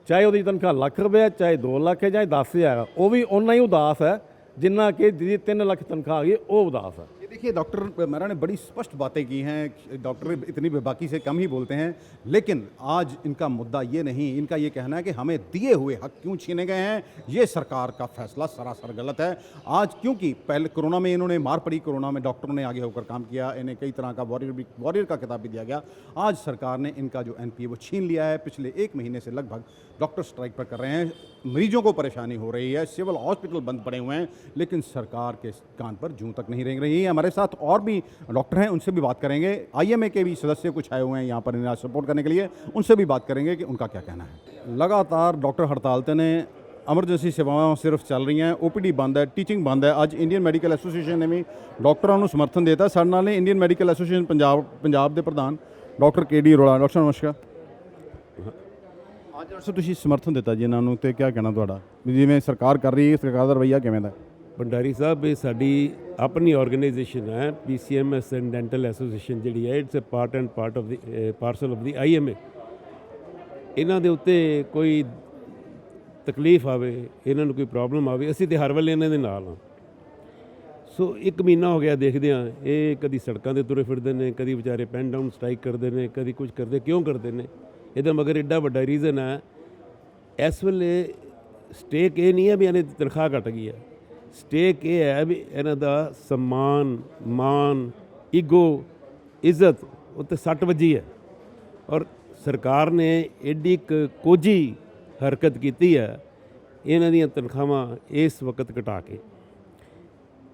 ਚਾਹੇ ਉਹਦੀ ਤਨਖਾਹ ਲੱਖ ਰੁਪਏ, ਚਾਹੇ 2 ਲੱਖ ਹੈ, ਚਾਹੇ 10,000, ਉਹ ਵੀ ਓਨਾ ਹੀ ਉਦਾਸ ਹੈ जितना कि जी 3 लाख तनख्वाह आ गई वो उदास है। ये देखिए डॉक्टर मेहरा ने बड़ी स्पष्ट बातें की हैं। डॉक्टर इतनी बाकी से कम ही बोलते हैं, लेकिन आज इनका मुद्दा ये नहीं, इनका ये कहना है कि हमें दिए हुए हक क्यों छीने गए हैं। ये सरकार का फैसला सरासर गलत है। आज क्योंकि पहले कोरोना में इन्होंने मार पड़ी, कोरोना में डॉक्टरों ने आगे होकर काम किया, इन्हें कई तरह का वॉरियर का खिताब भी दिया गया। आज सरकार ने इनका जो NPA वो छीन लिया है। पिछले 1 महीने से लगभग डॉक्टर स्ट्राइक पर कर रहे हैं, मरीजों को परेशानी हो रही है, सिविल हॉस्पिटल बंद पड़े हुए हैं, लेकिन सरकार के कान पर जूं तक नहीं रेंग रही है। हमारे साथ और भी डॉक्टर हैं, उनसे भी बात करेंगे। IMA के भी सदस्य कुछ आए हुए हैं यहाँ पर इन्हें सपोर्ट करने के लिए, उनसे भी बात करेंगे कि उनका क्या कहना है। लगातार डॉक्टर हड़ताल ने ਐਮਰਜੈਂਸੀ ਸੇਵਾਵਾਂ ਸਿਰਫ ਚੱਲ ਰਹੀਆਂ, OPD ਬੰਦ ਹੈ, ਟੀਚਿੰਗ ਬੰਦ ਹੈ। ਅੱਜ ਇੰਡੀਅਨ ਮੈਡੀਕਲ ਐਸੋਸੀਏਸ਼ਨ ਨੇ ਵੀ ਡਾਕਟਰਾਂ ਨੂੰ ਸਮਰਥਨ ਦਿੱਤਾ। ਸਾਡੇ ਨਾਲ ਨੇ ਇੰਡੀਅਨ ਮੈਡੀਕਲ ਐਸੋਸੀਏਸ਼ਨ ਪੰਜਾਬ ਦੇ ਪ੍ਰਧਾਨ ਡਾਕਟਰ KD ਅਰੋੜਾ। ਡਾਕਟਰ ਨਮਸਕਾਰ। ਅੱਜ ਅਰਸੋ ਤੁਸੀਂ ਸਮਰਥਨ ਦਿੱਤਾ ਜੀ ਇਹਨਾਂ ਨੂੰ, ਤੇ ਕੀ ਕਹਿਣਾ ਤੁਹਾਡਾ ਵੀ ਜਿਵੇਂ ਸਰਕਾਰ ਕਰ ਰਹੀ ਹੈ, ਸਰਕਾਰ ਦਾ ਰਵੱਈਆ ਕਿਵੇਂ ਦਾ? ਭੰਡਾਰੀ ਸਾਹਿਬ, ਇਹ ਸਾਡੀ ਆਪਣੀ ਆਰਗੇਨਾਈਜੇਸ਼ਨ ਹੈ, PCMS ਐਂਡ ਡੈਂਟਲ ਐਸੋਸੀਏਸ਼ਨ ਜਿਹੜੀ ਹੈ, it's a part and parcel of the IMA। ਇਹਨਾਂ ਦੇ ਉੱਤੇ ਕੋਈ ਤਕਲੀਫ ਆਵੇ, ਇਹਨਾਂ ਨੂੰ ਕੋਈ ਪ੍ਰੋਬਲਮ ਆਵੇ, ਅਸੀਂ ਤਾਂ ਹਰ ਵੇਲੇ ਇਹਨਾਂ ਦੇ ਨਾਲ ਹਾਂ। ਸੋ 1 ਮਹੀਨਾ ਹੋ ਗਿਆ ਦੇਖਦੇ ਹਾਂ, ਇਹ ਕਦੀ ਸੜਕਾਂ 'ਤੇ ਤੁਰੇ ਫਿਰਦੇ ਨੇ, ਕਦੀ ਵਿਚਾਰੇ ਪੈਨ ਡਾਊਨ ਸਟ੍ਰਾਈਕ ਕਰਦੇ ਨੇ, ਕਦੀ ਕੁਝ ਕਰਦੇ। ਕਿਉਂ ਕਰਦੇ ਨੇ? ਇਹਦਾ ਮਗਰ ਐਡਾ ਵੱਡਾ ਰੀਜ਼ਨ ਹੈ। ਇਸ ਵੇਲੇ ਸਟੇਕ ਇਹ ਨਹੀਂ ਹੈ ਵੀ ਇਹਨਾਂ ਦੀ ਤਨਖਾਹ ਘਟ ਗਈ ਹੈ, ਸਟੇਕ ਇਹ ਹੈ ਵੀ ਇਹਨਾਂ ਦਾ ਸਨਮਾਨ, ਮਾਨ, ਈਗੋ, ਇੱਜ਼ਤ ਉੱਤੇ ਸੱਟ ਵੱਜੀ ਹੈ। ਔਰ ਸਰਕਾਰ ਨੇ ਐਡੀ ਕੋਝੀ ਹਰਕਤ ਕੀਤੀ ਹੈ, ਇਹਨਾਂ ਦੀਆਂ ਤਨਖਾਹਾਂ ਇਸ ਵਕਤ ਘਟਾ ਕੇ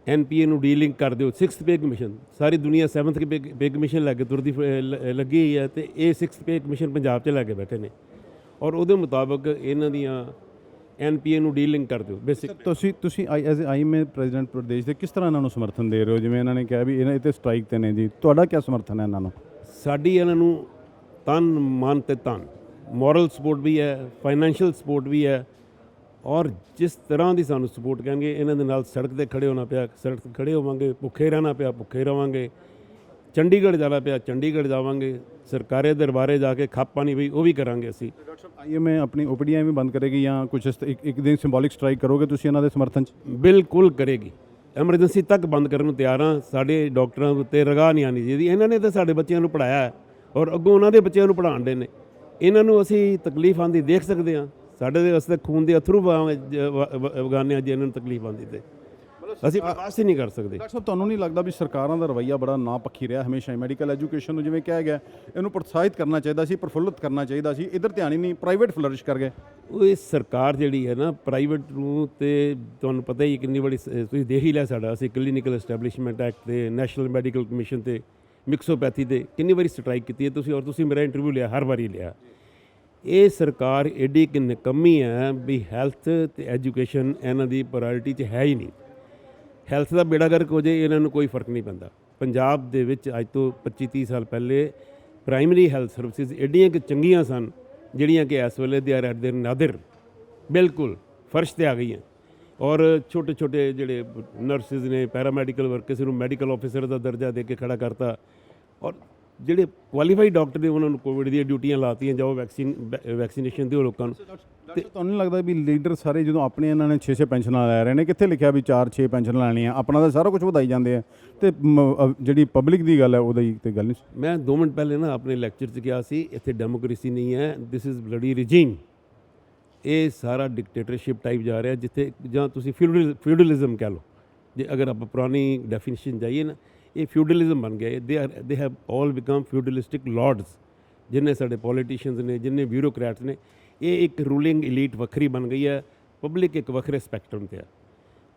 NPA ਨੂੰ ਡੀਲਿੰਕ ਕਰ ਦਿਓ। 6th ਪੇ ਕਮਿਸ਼ਨ, ਸਾਰੀ ਦੁਨੀਆ 7th ਪੇ ਕਮਿਸ਼ਨ ਲੈ ਕੇ ਤੁਰਦੀ ਲੱਗੀ ਹੋਈ ਹੈ, ਤੇ ਇਹ 6th ਪੇ ਕਮਿਸ਼ਨ ਪੰਜਾਬ 'ਚ ਲੈ ਕੇ ਬੈਠੇ ਨੇ। ਔਰ ਉਹਦੇ ਮੁਤਾਬਕ ਇਹਨਾਂ ਦੀਆਂ NPA ਨੂੰ ਡੀਲਿੰਕ ਕਰ ਦਿਓ। ਬੇਸਿਕ ਤੁਸੀਂ ਐਜ਼ IMA ਪ੍ਰੈਜ਼ੀਡੈਂਟ ਪ੍ਰਦੇਸ਼ ਦੇ ਕਿਸ ਤਰ੍ਹਾਂ ਇਹਨਾਂ ਨੂੰ ਸਮਰਥਨ ਦੇ ਰਹੇ ਹੋ? ਜਿਵੇਂ ਇਹਨਾਂ ਨੇ ਕਿਹਾ ਵੀ ਇਹਨਾਂ ਇੱਥੇ ਸਟ੍ਰਾਈਕ ਤੇ ਨੇ ਜੀ, ਤੁਹਾਡਾ ਕੀ ਸਮਰਥਨ ਹੈ ਇਹਨਾਂ ਨੂੰ? ਸਾਡੀ ਇਹਨਾਂ ਨੂੰ ਤਨ ਮਨ ਤੇ ਤਨ, ਮੋਰਲ ਸਪੋਰਟ ਵੀ ਹੈ, ਫਾਈਨੈਂਸ਼ੀਅਲ ਸਪੋਰਟ ਵੀ ਹੈ। ਔਰ ਜਿਸ ਤਰ੍ਹਾਂ ਦੀ ਸਾਨੂੰ ਸਪੋਰਟ ਕਹਿਣਗੇ, ਇਹਨਾਂ ਦੇ ਨਾਲ ਸੜਕ 'ਤੇ ਖੜ੍ਹੇ ਹੋਣਾ ਪਿਆ, ਸੜਕ 'ਤੇ ਖੜ੍ਹੇ ਹੋਵਾਂਗੇ, ਭੁੱਖੇ ਰਹਿਣਾ ਪਿਆ, ਭੁੱਖੇ ਰਵਾਂਗੇ, ਚੰਡੀਗੜ੍ਹ ਜਾਣਾ ਪਿਆ, ਚੰਡੀਗੜ੍ਹ ਜਾਵਾਂਗੇ, ਸਰਕਾਰੀ ਦਰਬਾਰੇ ਜਾ ਕੇ ਖੱਪ ਪਾਣੀ ਵੀ ਉਹ ਵੀ ਕਰਾਂਗੇ ਅਸੀਂ। ਡਾਕਟਰ ਸਾਹਿਬ, IMA ਆਪਣੀ OPDਆਂ ਵੀ ਬੰਦ ਕਰੇਗੀ ਜਾਂ ਕੁਝ ਇੱਕ ਦਿਨ ਸਿੰਬੋਲਿਕ ਸਟ੍ਰਾਈਕ ਕਰੋਗੇ ਤੁਸੀਂ ਇਹਨਾਂ ਦੇ ਸਮਰਥਨ 'ਚ? ਬਿਲਕੁਲ ਕਰੇਗੀ। ਐਮਰਜੈਂਸੀ ਤੱਕ ਬੰਦ ਕਰਨ ਨੂੰ ਤਿਆਰ ਹਾਂ। ਸਾਡੇ ਡਾਕਟਰਾਂ ਉੱਤੇ ਰਗਾਹ ਨਹੀਂ ਆਉਣੀ ਚਾਹੀਦੀ। ਇਹਨਾਂ ਨੇ ਤਾਂ ਸਾਡੇ ਬੱਚਿਆਂ ਨੂੰ ਪੜ੍ਹਾਇਆ ਹੈ, ਔਰ ਅੱਗੋਂ ਉਹਨਾਂ ਦੇ ਬੱਚਿਆਂ ਨੂੰ ਪੜ੍ਹਾਉਣ ਦੇ ਨੇ। ਇਹਨਾਂ ਨੂੰ ਅਸੀਂ ਤਕਲੀਫ ਆਉਂਦੀ ਦੇਖ ਸਕਦੇ ਹਾਂ। ਸਾਡੇ ਦੇ ਵਾਸਤੇ ਖੂਨ ਦੇ ਅਥਰੂ ਵਗਾਉਂਦੇ ਹਾਂ ਜੇ ਇਹਨਾਂ ਨੂੰ ਤਕਲੀਫ ਆਉਂਦੀ ਤੇ। ਮਤਲਬ ਅਸੀਂ ਬਰਦਾਸ਼ਤ ਹੀ ਨਹੀਂ ਕਰ ਸਕਦੇ। ਡਾਕਟਰ ਸਾਹਿਬ ਤੁਹਾਨੂੰ ਨਹੀਂ ਲੱਗਦਾ ਵੀ ਸਰਕਾਰਾਂ ਦਾ ਰਵੱਈਆ ਬੜਾ ਨਾ ਪੱਖੀ ਰਿਹਾ ਹਮੇਸ਼ਾ ਹੀ? ਮੈਡੀਕਲ ਐਜੂਕੇਸ਼ਨ ਨੂੰ ਜਿਵੇਂ ਕਿਹਾ ਗਿਆ ਇਹਨੂੰ ਪ੍ਰੋਤਸਾਹਿਤ ਕਰਨਾ ਚਾਹੀਦਾ ਸੀ, ਪ੍ਰਫੁੱਲਤ ਕਰਨਾ ਚਾਹੀਦਾ ਸੀ, ਇੱਧਰ ਧਿਆਨ ਹੀ ਨਹੀਂ, ਪ੍ਰਾਈਵੇਟ ਫਲਰਿਸ਼ ਕਰ ਗਏ। ਉਹ ਇਹ ਸਰਕਾਰ ਜਿਹੜੀ ਹੈ ਨਾ ਪ੍ਰਾਈਵੇਟ ਨੂੰ, ਤੇ ਤੁਹਾਨੂੰ ਪਤਾ ਹੀ ਕਿੰਨੀ ਬੜੀ ਤੁਸੀਂ ਦੇਖ ਹੀ ਲਿਆ ਸਾਡਾ, ਅਸੀਂ ਕਲੀਨਿਕਲ ਐਸਟੈਬਲਿਸ਼ਮੈਂਟ ਐਕਟ ਤੇ ਨੈਸ਼ਨਲ ਮੈਡੀਕਲ ਕਮਿਸ਼ਨ ਤੇ ਮਿਕਸੋਪੈਥੀ ਤੇ ਕਿੰਨੀ ਵਾਰੀ ਸਟ੍ਰਾਈਕ ਕੀਤੀ ਹੈ ਤੁਸੀਂ, ਔਰ ਤੁਸੀਂ ਮੇਰਾ ਇੰਟਰਵਿਊ ਲਿਆ, ਹਰ ਵਾਰੀ ਲਿਆ। ਇਹ ਸਰਕਾਰ ਐਡੀ ਕਿ ਨਿਕੰਮੀ ਹੈ ਵੀ ਹੈਲਥ ਤੇ ਐਜੂਕੇਸ਼ਨ ਇਹਨਾਂ ਦੀ ਪ੍ਰਾਇੋਰਟੀ 'ਚ ਹੈ ਹੀ ਨਹੀਂ। ਹੈਲਥ ਦਾ ਬੇੜਾ ਗਰਕ ਹੋ ਜਾਏ ਇਹਨਾਂ ਨੂੰ ਕੋਈ ਫਰਕ ਨਹੀਂ ਪੈਂਦਾ। ਪੰਜਾਬ ਦੇ ਵਿੱਚ ਅੱਜ ਤੋਂ 25-30 ਸਾਲ ਪਹਿਲੇ ਪ੍ਰਾਇਮਰੀ ਹੈਲਥ ਸਰਵਿਸਿਜ਼ ਐਡੀਆਂ ਕਿ ਚੰਗੀਆਂ ਸਨ, ਜਿਹੜੀਆਂ ਕਿ ਇਸ ਵੇਲੇ they are at there Nadir, ਬਿਲਕੁਲ ਫਰਸ਼ ਤੇ ਆ ਗਈਆਂ। ਔਰ ਛੋਟੇ ਛੋਟੇ ਜਿਹੜੇ ਨਰਸਿਸ ਨੇ, ਪੈਰਾਮੈਡੀਕਲ ਵਰਕਰਸ ਨੂੰ ਮੈਡੀਕਲ ਆਫਿਸਰ ਦਾ ਦਰਜਾ ਦੇ ਕੇ ਖੜਾ ਕਰਤਾ, ਔਰ ਜਿਹੜੇ ਕੁਆਲੀਫਾਈਡ ਡਾਕਟਰ ਨੇ ਉਹਨਾਂ ਨੂੰ ਕੋਵਿਡ ਦੀਆਂ ਡਿਊਟੀਆਂ ਲਾਤੀਆਂ, ਜਾਓ ਵੈਕਸੀਨੇਸ਼ਨ ਦਿਓ ਲੋਕਾਂ ਨੂੰ। ਤੇ ਤੁਹਾਨੂੰ ਨਹੀਂ ਲੱਗਦਾ ਵੀ ਲੀਡਰ ਸਾਰੇ ਜਦੋਂ ਆਪਣੇ ਇਹਨਾਂ ਨੇ 6-6 ਪੈਨਸ਼ਨਾਂ ਲੈ ਰਹੇ ਨੇ, ਕਿੱਥੇ ਲਿਖਿਆ ਵੀ 4-6 ਪੈਨਸ਼ਨ ਲੈਣੀਆਂ, ਆਪਣਾ ਤਾਂ ਸਾਰਾ ਕੁਝ ਵਧਾਈ ਜਾਂਦੇ ਆ, ਤੇ ਜਿਹੜੀ ਪਬਲਿਕ ਦੀ ਗੱਲ ਹੈ ਉਹਦਾ ਹੀ ਤੇ ਗੱਲ ਨਹੀਂ। ਮੈਂ 2 ਮਿੰਟ ਪਹਿਲੇ ਨਾ ਆਪਣੇ ਲੈਕਚਰ 'ਚ ਕਿਹਾ ਸੀ, ਇੱਥੇ ਡੈਮੋਕ੍ਰੇਸੀ ਨਹੀਂ ਹੈ, ਦਿਸ ਇਜ਼ ਬਲੱਡੀ ਰਿਜੀਮ। ਇਹ ਸਾਰਾ ਡਿਕਟੇਟਰਸ਼ਿਪ ਟਾਈਪ ਜਾ ਰਿਹਾ, ਜਿੱਥੇ ਜਾਂ ਤੁਸੀਂ ਫਿਊਡਲਿਜ਼ਮ ਕਹਿ ਲਓ, ਜੇ ਅਗਰ ਆਪਾਂ ਪੁਰਾਣੀ ਡੈਫੀਨੇਸ਼ਨ ਜਾਈਏ ਨਾ, ਇਹ ਫਿਊਡਲਿਜ਼ਮ ਬਣ ਗਿਆ। They have all become feudalistic lords. ਜਿੰਨੇ ਸਾਡੇ ਪੋਲੀਟੀਸ਼ੀਅਨਸ ਨੇ, ਜਿੰਨੇ ਬਿਊਰੋਕਰੈਟਸ ਨੇ, ਇਹ ਇੱਕ ਰੂਲਿੰਗ ਇਲੀਟ ਵੱਖਰੀ ਬਣ ਗਈ ਹੈ, ਪਬਲਿਕ ਇੱਕ ਵੱਖਰੇ ਸਪੈਕਟਰਮ 'ਤੇ ਆ।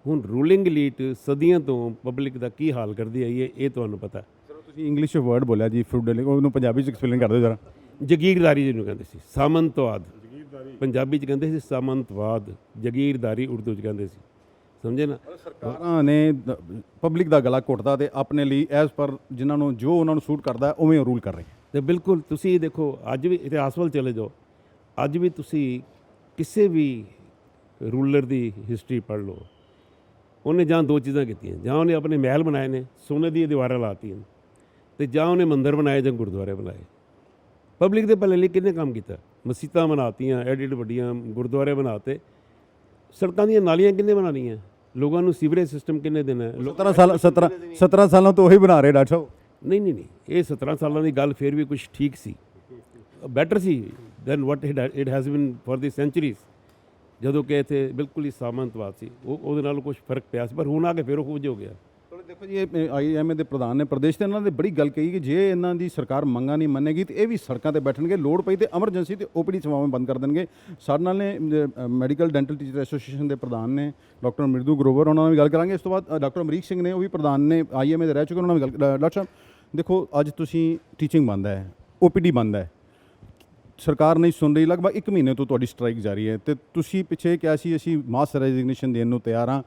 ਹੁਣ ਰੂਲਿੰਗ ਇਲੀਟ ਸਦੀਆਂ ਤੋਂ ਪਬਲਿਕ ਦਾ ਕੀ ਹਾਲ ਕਰਦੀ ਆਈ ਹੈ, ਇਹ ਤੁਹਾਨੂੰ ਪਤਾ। ਤੁਸੀਂ ਇੰਗਲਿਸ਼ ਵਰਡ ਬੋਲਿਆ ਜੀ ਫਿਊਡਲ, ਉਹਨੂੰ ਪੰਜਾਬੀ 'ਚ ਐਕਸਪਲੇਨ ਕਰ ਦਿਓ ਜ਼ਰਾ। ਜਗੀਰਦਾਰੀ ਜਿਹਨੂੰ ਕਹਿੰਦੇ ਸੀ, ਸਾਮੰਤਵਾਦ ਪੰਜਾਬੀ 'ਚ ਕਹਿੰਦੇ ਸੀ, ਸਾਮੰਤਵਾਦ ਜਗੀਰਦਾਰੀ ਉਰਦੂ 'ਚ ਕਹਿੰਦੇ ਸੀ, ਸਮਝੇ ਨਾ। ਸਰਕਾਰਾਂ ਨੇ ਪਬਲਿਕ ਦਾ ਗਲਾ ਘੁੱਟਦਾ ਤੇ ਆਪਣੇ ਲਈ ਐਜ਼ ਪਰ ਜਿਨ੍ਹਾਂ ਨੂੰ ਜੋ ਉਹਨਾਂ ਨੂੰ ਸੂਟ ਕਰਦਾ ਉਵੇਂ ਰੂਲ ਕਰ ਰਹੇ। ਤੇ ਬਿਲਕੁਲ ਤੁਸੀਂ ਦੇਖੋ, ਅੱਜ ਵੀ ਇਤਿਹਾਸ ਵੱਲ ਚਲੇ ਜਾਓ, ਅੱਜ ਵੀ ਤੁਸੀਂ ਕਿਸੇ ਵੀ ਰੂਲਰ ਦੀ ਹਿਸਟਰੀ ਪੜ੍ਹ ਲਓ, ਉਹਨੇ ਜਾਂ 2 ਚੀਜ਼ਾਂ ਕੀਤੀਆਂ, ਜਾਂ ਉਹਨੇ ਆਪਣੇ ਮਹਿਲ ਬਣਾਏ ਨੇ, ਸੋਨੇ ਦੀਆਂ ਦੀਵਾਰਾਂ ਲਾਤੀਆਂ, ਤੇ ਜਾਂ ਉਹਨੇ ਮੰਦਿਰ ਬਣਾਏ ਜਾਂ ਗੁਰਦੁਆਰੇ ਬਣਾਏ। ਪਬਲਿਕ ਦੇ ਭਲੇ ਲਈ ਕਿੰਨੇ ਕੰਮ ਕੀਤਾ? ਮਸੀਤਾਂ ਬਣਾਤੀਆਂ, ਐਡਿਡ ਵੱਡੀਆਂ ਗੁਰਦੁਆਰੇ ਬਣਾਤੇ। ਸੜਕਾਂ ਦੀਆਂ ਨਾਲੀਆਂ ਕਿੰਨੇ ਬਣਾਉਣੀਆਂ? ਲੋਕਾਂ ਨੂੰ ਸੀਵਰੇਜ ਸਿਸਟਮ ਕਿੰਨੇ ਦੇਣਾ ਹੈ? 17 ਸਾਲਾਂ ਤੋਂ ਉਹੀ ਬਣਾ ਰਹੇ ਡਾਕਟਰ ਸਾਹਿਬ। ਨਹੀਂ, ਇਹ 17 ਸਾਲਾਂ ਦੀ ਗੱਲ ਫਿਰ ਵੀ ਕੁਝ ਠੀਕ ਸੀ, ਬੈਟਰ ਸੀ than what it has been for the centuries. ਜਦੋਂ ਕਿ ਇੱਥੇ ਬਿਲਕੁਲ ਹੀ ਸਾਮੰਤਵਾਦ ਸੀ, ਉਹਦੇ ਨਾਲ ਕੁਝ ਫਰਕ ਪਿਆ ਸੀ, ਪਰ ਹੁਣ ਆ ਕੇ ਫਿਰ ਉਹ ਕੁਝ ਹੋ ਗਿਆ। ਦੇਖੋ ਜੀ, ਇਹ IMA ਦੇ ਪ੍ਰਧਾਨ ਨੇ ਪ੍ਰਦੇਸ਼ ਤੇ ਇਹਨਾਂ ਨੇ ਬੜੀ ਗੱਲ ਕਹੀ ਕਿ ਜੇ ਇਹਨਾਂ ਦੀ ਸਰਕਾਰ ਮੰਗਾਂ ਨਹੀਂ ਮੰਨੇਗੀ ਤੇ ਇਹ ਵੀ ਸੜਕਾਂ ਤੇ ਬੈਠਣਗੇ, ਲੋੜ ਪਈ ਤੇ ਐਮਰਜੈਂਸੀ ਤੇ OPD ਸੇਵਾਵਾਂ ਬੰਦ ਕਰ ਦੇਣਗੇ। ਸਾਡੇ ਨਾਲ ਨੇ ਮੈਡੀਕਲ ਡੈਂਟਲ ਟੀਚਰ ਐਸੋਸੀਏਸ਼ਨ ਦੇ ਪ੍ਰਧਾਨ ਨੇ ਡਾਕਟਰ ਮ੍ਰਿਦੂ ਗਰੋਵਰ, ਉਹਨਾਂ ਨਾਲ ਵੀ ਗੱਲ ਕਰਾਂਗੇ। ਇਸ ਤੋਂ ਬਾਅਦ ਡਾਕਟਰ ਅਮਰੀਕ ਸਿੰਘ ਨੇ, ਉਹ ਵੀ ਪ੍ਰਧਾਨ ਨੇ, IMA ਦੇ ਰਹਿ ਚੁੱਕੇ, ਉਹਨਾਂ ਨਾਲ ਵੀ ਗੱਲ। ਡਾਕਟਰ ਸਾਹਿਬ ਦੇਖੋ, ਅੱਜ ਤੁਸੀਂ ਟੀਚਿੰਗ ਬੰਦ ਹੈ, OPD ਬੰਦ ਹੈ, ਸਰਕਾਰ ਨਹੀਂ ਸੁਣ ਰਹੀ, ਲਗਭਗ 1 ਮਹੀਨੇ ਤੋਂ ਤੁਹਾਡੀ ਸਟ੍ਰਾਈਕ ਜਾਰੀ ਹੈ, ਤੇ ਤੁਸੀਂ ਪਿੱਛੇ ਕਿਹਾ ਸੀ ਅਸੀਂ ਮਾਸ ਰੈਜ਼ਿਗਨੇਸ਼ਨ ਦੇਣ ਨੂੰ ਤਿਆਰ ਹਾਂ।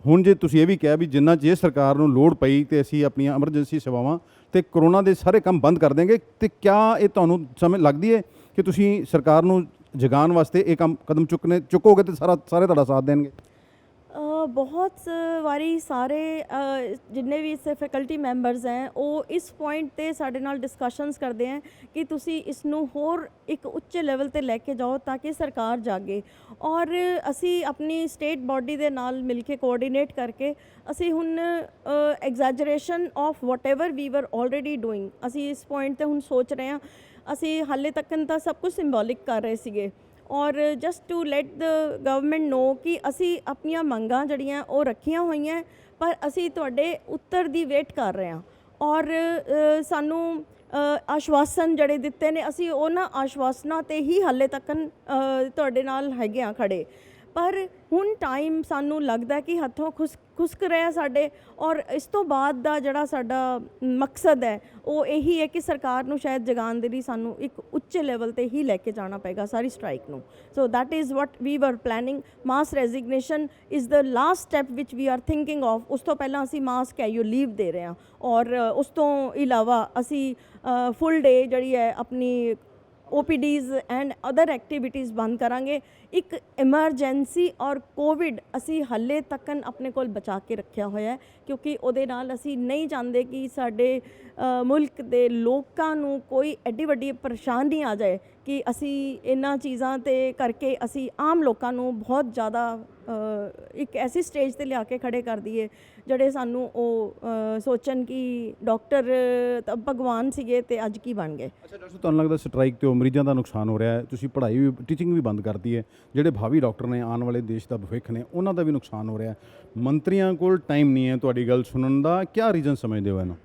ਹੁਣ ਜੇ ਤੁਸੀਂ ਇਹ ਵੀ ਕਿਹਾ ਵੀ ਜਿੰਨਾ ਜੇ ਸਰਕਾਰ ਨੂੰ ਲੋੜ ਪਈ ਤੇ ਅਸੀਂ ਆਪਣੀਆਂ ਐਮਰਜੈਂਸੀ ਸੇਵਾਵਾਂ ਤੇ ਕਰੋਨਾ ਦੇ ਸਾਰੇ ਕੰਮ ਬੰਦ ਕਰ ਦੇਂਗੇ, ਤੇ ਕਿਆ ਇਹ ਤੁਹਾਨੂੰ ਸਮਝ ਲੱਗਦੀ ਹੈ ਕਿ ਤੁਸੀਂ ਸਰਕਾਰ ਨੂੰ ਜਗਾਉਣ ਵਾਸਤੇ ਇਹ ਕੰਮ ਕਦਮ ਚੁੱਕੋਗੇ ਤੇ ਸਾਰੇ ਤੁਹਾਡਾ ਸਾਥ ਦੇਣਗੇ? ਬਹੁਤ ਵਾਰੀ ਸਾਰੇ ਜਿੰਨੇ ਵੀ ਇਸ ਫੈਕਲਟੀ ਮੈਂਬਰਸ ਹੈ, ਉਹ ਇਸ ਪੁਆਇੰਟ ਤੇ ਸਾਡੇ ਨਾਲ ਡਿਸਕਸ਼ਨਸ ਕਰਦੇ ਹੈ ਕਿ ਤੁਸੀਂ ਇਸ ਨੂੰ ਹੋਰ ਇੱਕ ਉੱਚੇ ਲੈਵਲ ਤੇ ਲੈ ਕੇ ਜਾਓ ਤਾਂ ਕਿ ਸਰਕਾਰ ਜਾਗੇ। ਔਰ ਅਸੀਂ ਆਪਣੀ ਸਟੇਟ ਬਾਡੀ ਦੇ ਨਾਲ ਮਿਲ ਕੇ ਕੋਆਰਡੀਨੇਟ ਕਰਕੇ ਅਸੀਂ ਹੁਣ ਐਗਜ਼ੈਜਰੇਸ਼ਨ ਆਫ ਵਾਟਐਵਰ ਵੀ ਵਰ ਆਲਰੇਡੀ ਡੂਇੰਗ, ਅਸੀਂ ਇਸ ਪੁਆਇੰਟ ਤੇ ਹੁਣ ਸੋਚ ਰਹੇ ਹਾਂ। ਅਸੀਂ ਹਾਲੇ ਤੱਕ ਤਾਂ ਸਭ ਕੁਝ ਸਿੰਬੋਲਿਕ ਕਰ ਰਹੇ ਸੀਗੇ, ਔਰ just to let the government know ਕਿ ਅਸੀਂ ਆਪਣੀਆਂ ਮੰਗਾਂ ਜਿਹੜੀਆਂ ਉਹ ਰੱਖੀਆਂ ਹੋਈਆਂ, ਪਰ ਅਸੀਂ ਤੁਹਾਡੇ ਉੱਤਰ ਦੀ ਵੇਟ ਕਰ ਰਹੇ ਹਾਂ। ਔਰ ਸਾਨੂੰ ਆਸ਼ਵਾਸਨ ਜਿਹੜੇ ਦਿੱਤੇ ਨੇ, ਅਸੀਂ ਉਹਨਾਂ ਆਸ਼ਵਾਸਨਾਂ 'ਤੇ ਹੀ ਹਾਲੇ ਤੱਕ ਤੁਹਾਡੇ ਨਾਲ ਹੈਗੇ ਆ ਖੜੇ। ਪਰ ਹੁਣ ਟਾਈਮ ਸਾਨੂੰ ਲੱਗਦਾ ਕਿ ਹੱਥੋਂ ਖੁਸਕ ਰਿਹਾ ਸਾਡੇ, ਔਰ ਇਸ ਤੋਂ ਬਾਅਦ ਦਾ ਜਿਹੜਾ ਸਾਡਾ ਮਕਸਦ ਹੈ ਉਹ ਇਹੀ ਹੈ ਕਿ ਸਰਕਾਰ ਨੂੰ ਸ਼ਾਇਦ ਜਗਾਉਣ ਦੇ ਲਈ ਸਾਨੂੰ ਇੱਕ ਉੱਚੇ ਲੈਵਲ ਤੇ ਹੀ ਲੈ ਕੇ ਜਾਣਾ ਪਏਗਾ ਸਾਰੀ ਸਟ੍ਰਾਈਕ ਨੂੰ। ਸੋ that is what we were planning. Mass resignation is the last step which we are thinking of. ਉਸ ਤੋਂ ਪਹਿਲਾਂ ਅਸੀਂ ਮਾਸ ਕੈਜੂਅਲ ਲੀਵ ਦੇ ਰਹੇ ਹਾਂ, ਔਰ ਉਸ ਤੋਂ ਇਲਾਵਾ ਅਸੀਂ ਫੁੱਲ ਡੇ ਜਿਹੜੀ ਹੈ ਆਪਣੀ OPDs ਐਂਡ ਅਦਰ ਐਕਟੀਵਿਟੀਜ਼ ਬੰਦ ਕਰਾਂਗੇ। ਇੱਕ ਐਮਰਜੈਂਸੀ ਔਰ ਕੋਵਿਡ ਅਸੀਂ ਹਾਲੇ ਤੱਕ ਆਪਣੇ ਕੋਲ ਬਚਾ ਕੇ ਰੱਖਿਆ ਹੋਇਆ ਹੈ, ਕਿਉਂਕਿ ਉਹਦੇ ਨਾਲ ਅਸੀਂ ਨਹੀਂ ਚਾਹੁੰਦੇ ਕਿ ਸਾਡੇ ਮੁਲਕ ਦੇ ਲੋਕਾਂ ਨੂੰ ਕੋਈ ਐਡੀ ਵੱਡੀ ਪਰੇਸ਼ਾਨੀ ਆ ਜਾਏ ਕਿ ਅਸੀਂ ਇਹਨਾਂ ਚੀਜ਼ਾਂ 'ਤੇ ਕਰਕੇ ਅਸੀਂ ਆਮ ਲੋਕਾਂ ਨੂੰ ਬਹੁਤ ਜ਼ਿਆਦਾ ਇੱਕ ਐਸੀ ਸਟੇਜ ਤੇ ਲਿਆ ਕੇ ਖੜੇ ਕਰ ਦਈਏ ਜਿਹੜੇ ਸਾਨੂੰ ਉਹ ਸੋਚਣ ਕਿ ਡਾਕਟਰ ਤਾਂ ਭਗਵਾਨ ਸੀਗੇ ਤੇ ਅੱਜ ਕੀ ਬਣ ਗਏ। ਅੱਛਾ ਡਾਕਟਰ ਸਾਹਿਬ, ਤੁਹਾਨੂੰ ਲੱਗਦਾ ਸਟ੍ਰਾਈਕ ਤੋਂ ਮਰੀਜ਼ਾਂ ਦਾ ਨੁਕਸਾਨ ਹੋ ਰਿਹਾ ਹੈ, ਤੁਸੀਂ ਪੜ੍ਹਾਈ ਵੀ ਟੀਚਿੰਗ ਵੀ ਬੰਦ ਕਰਤੀ ਹੈ, ਜਿਹੜੇ ਭਾਵੀ ਡਾਕਟਰ ਨੇ ਆਉਣ ਵਾਲੇ ਦੇਸ਼ ਦਾ ਭਵਿੱਖ ਨੇ ਉਹਨਾਂ ਦਾ ਵੀ ਨੁਕਸਾਨ ਹੋ ਰਿਹਾ ਹੈ, ਮੰਤਰੀਆਂ ਕੋਲ ਟਾਈਮ ਨਹੀਂ ਹੈ ਤੁਹਾਡੀ ਗੱਲ ਸੁਣਨ ਦਾ, ਕਿਆ ਰੀਜ਼ਨ ਸਮਝਦੇ ਹੋ ਇਹਨੂੰ?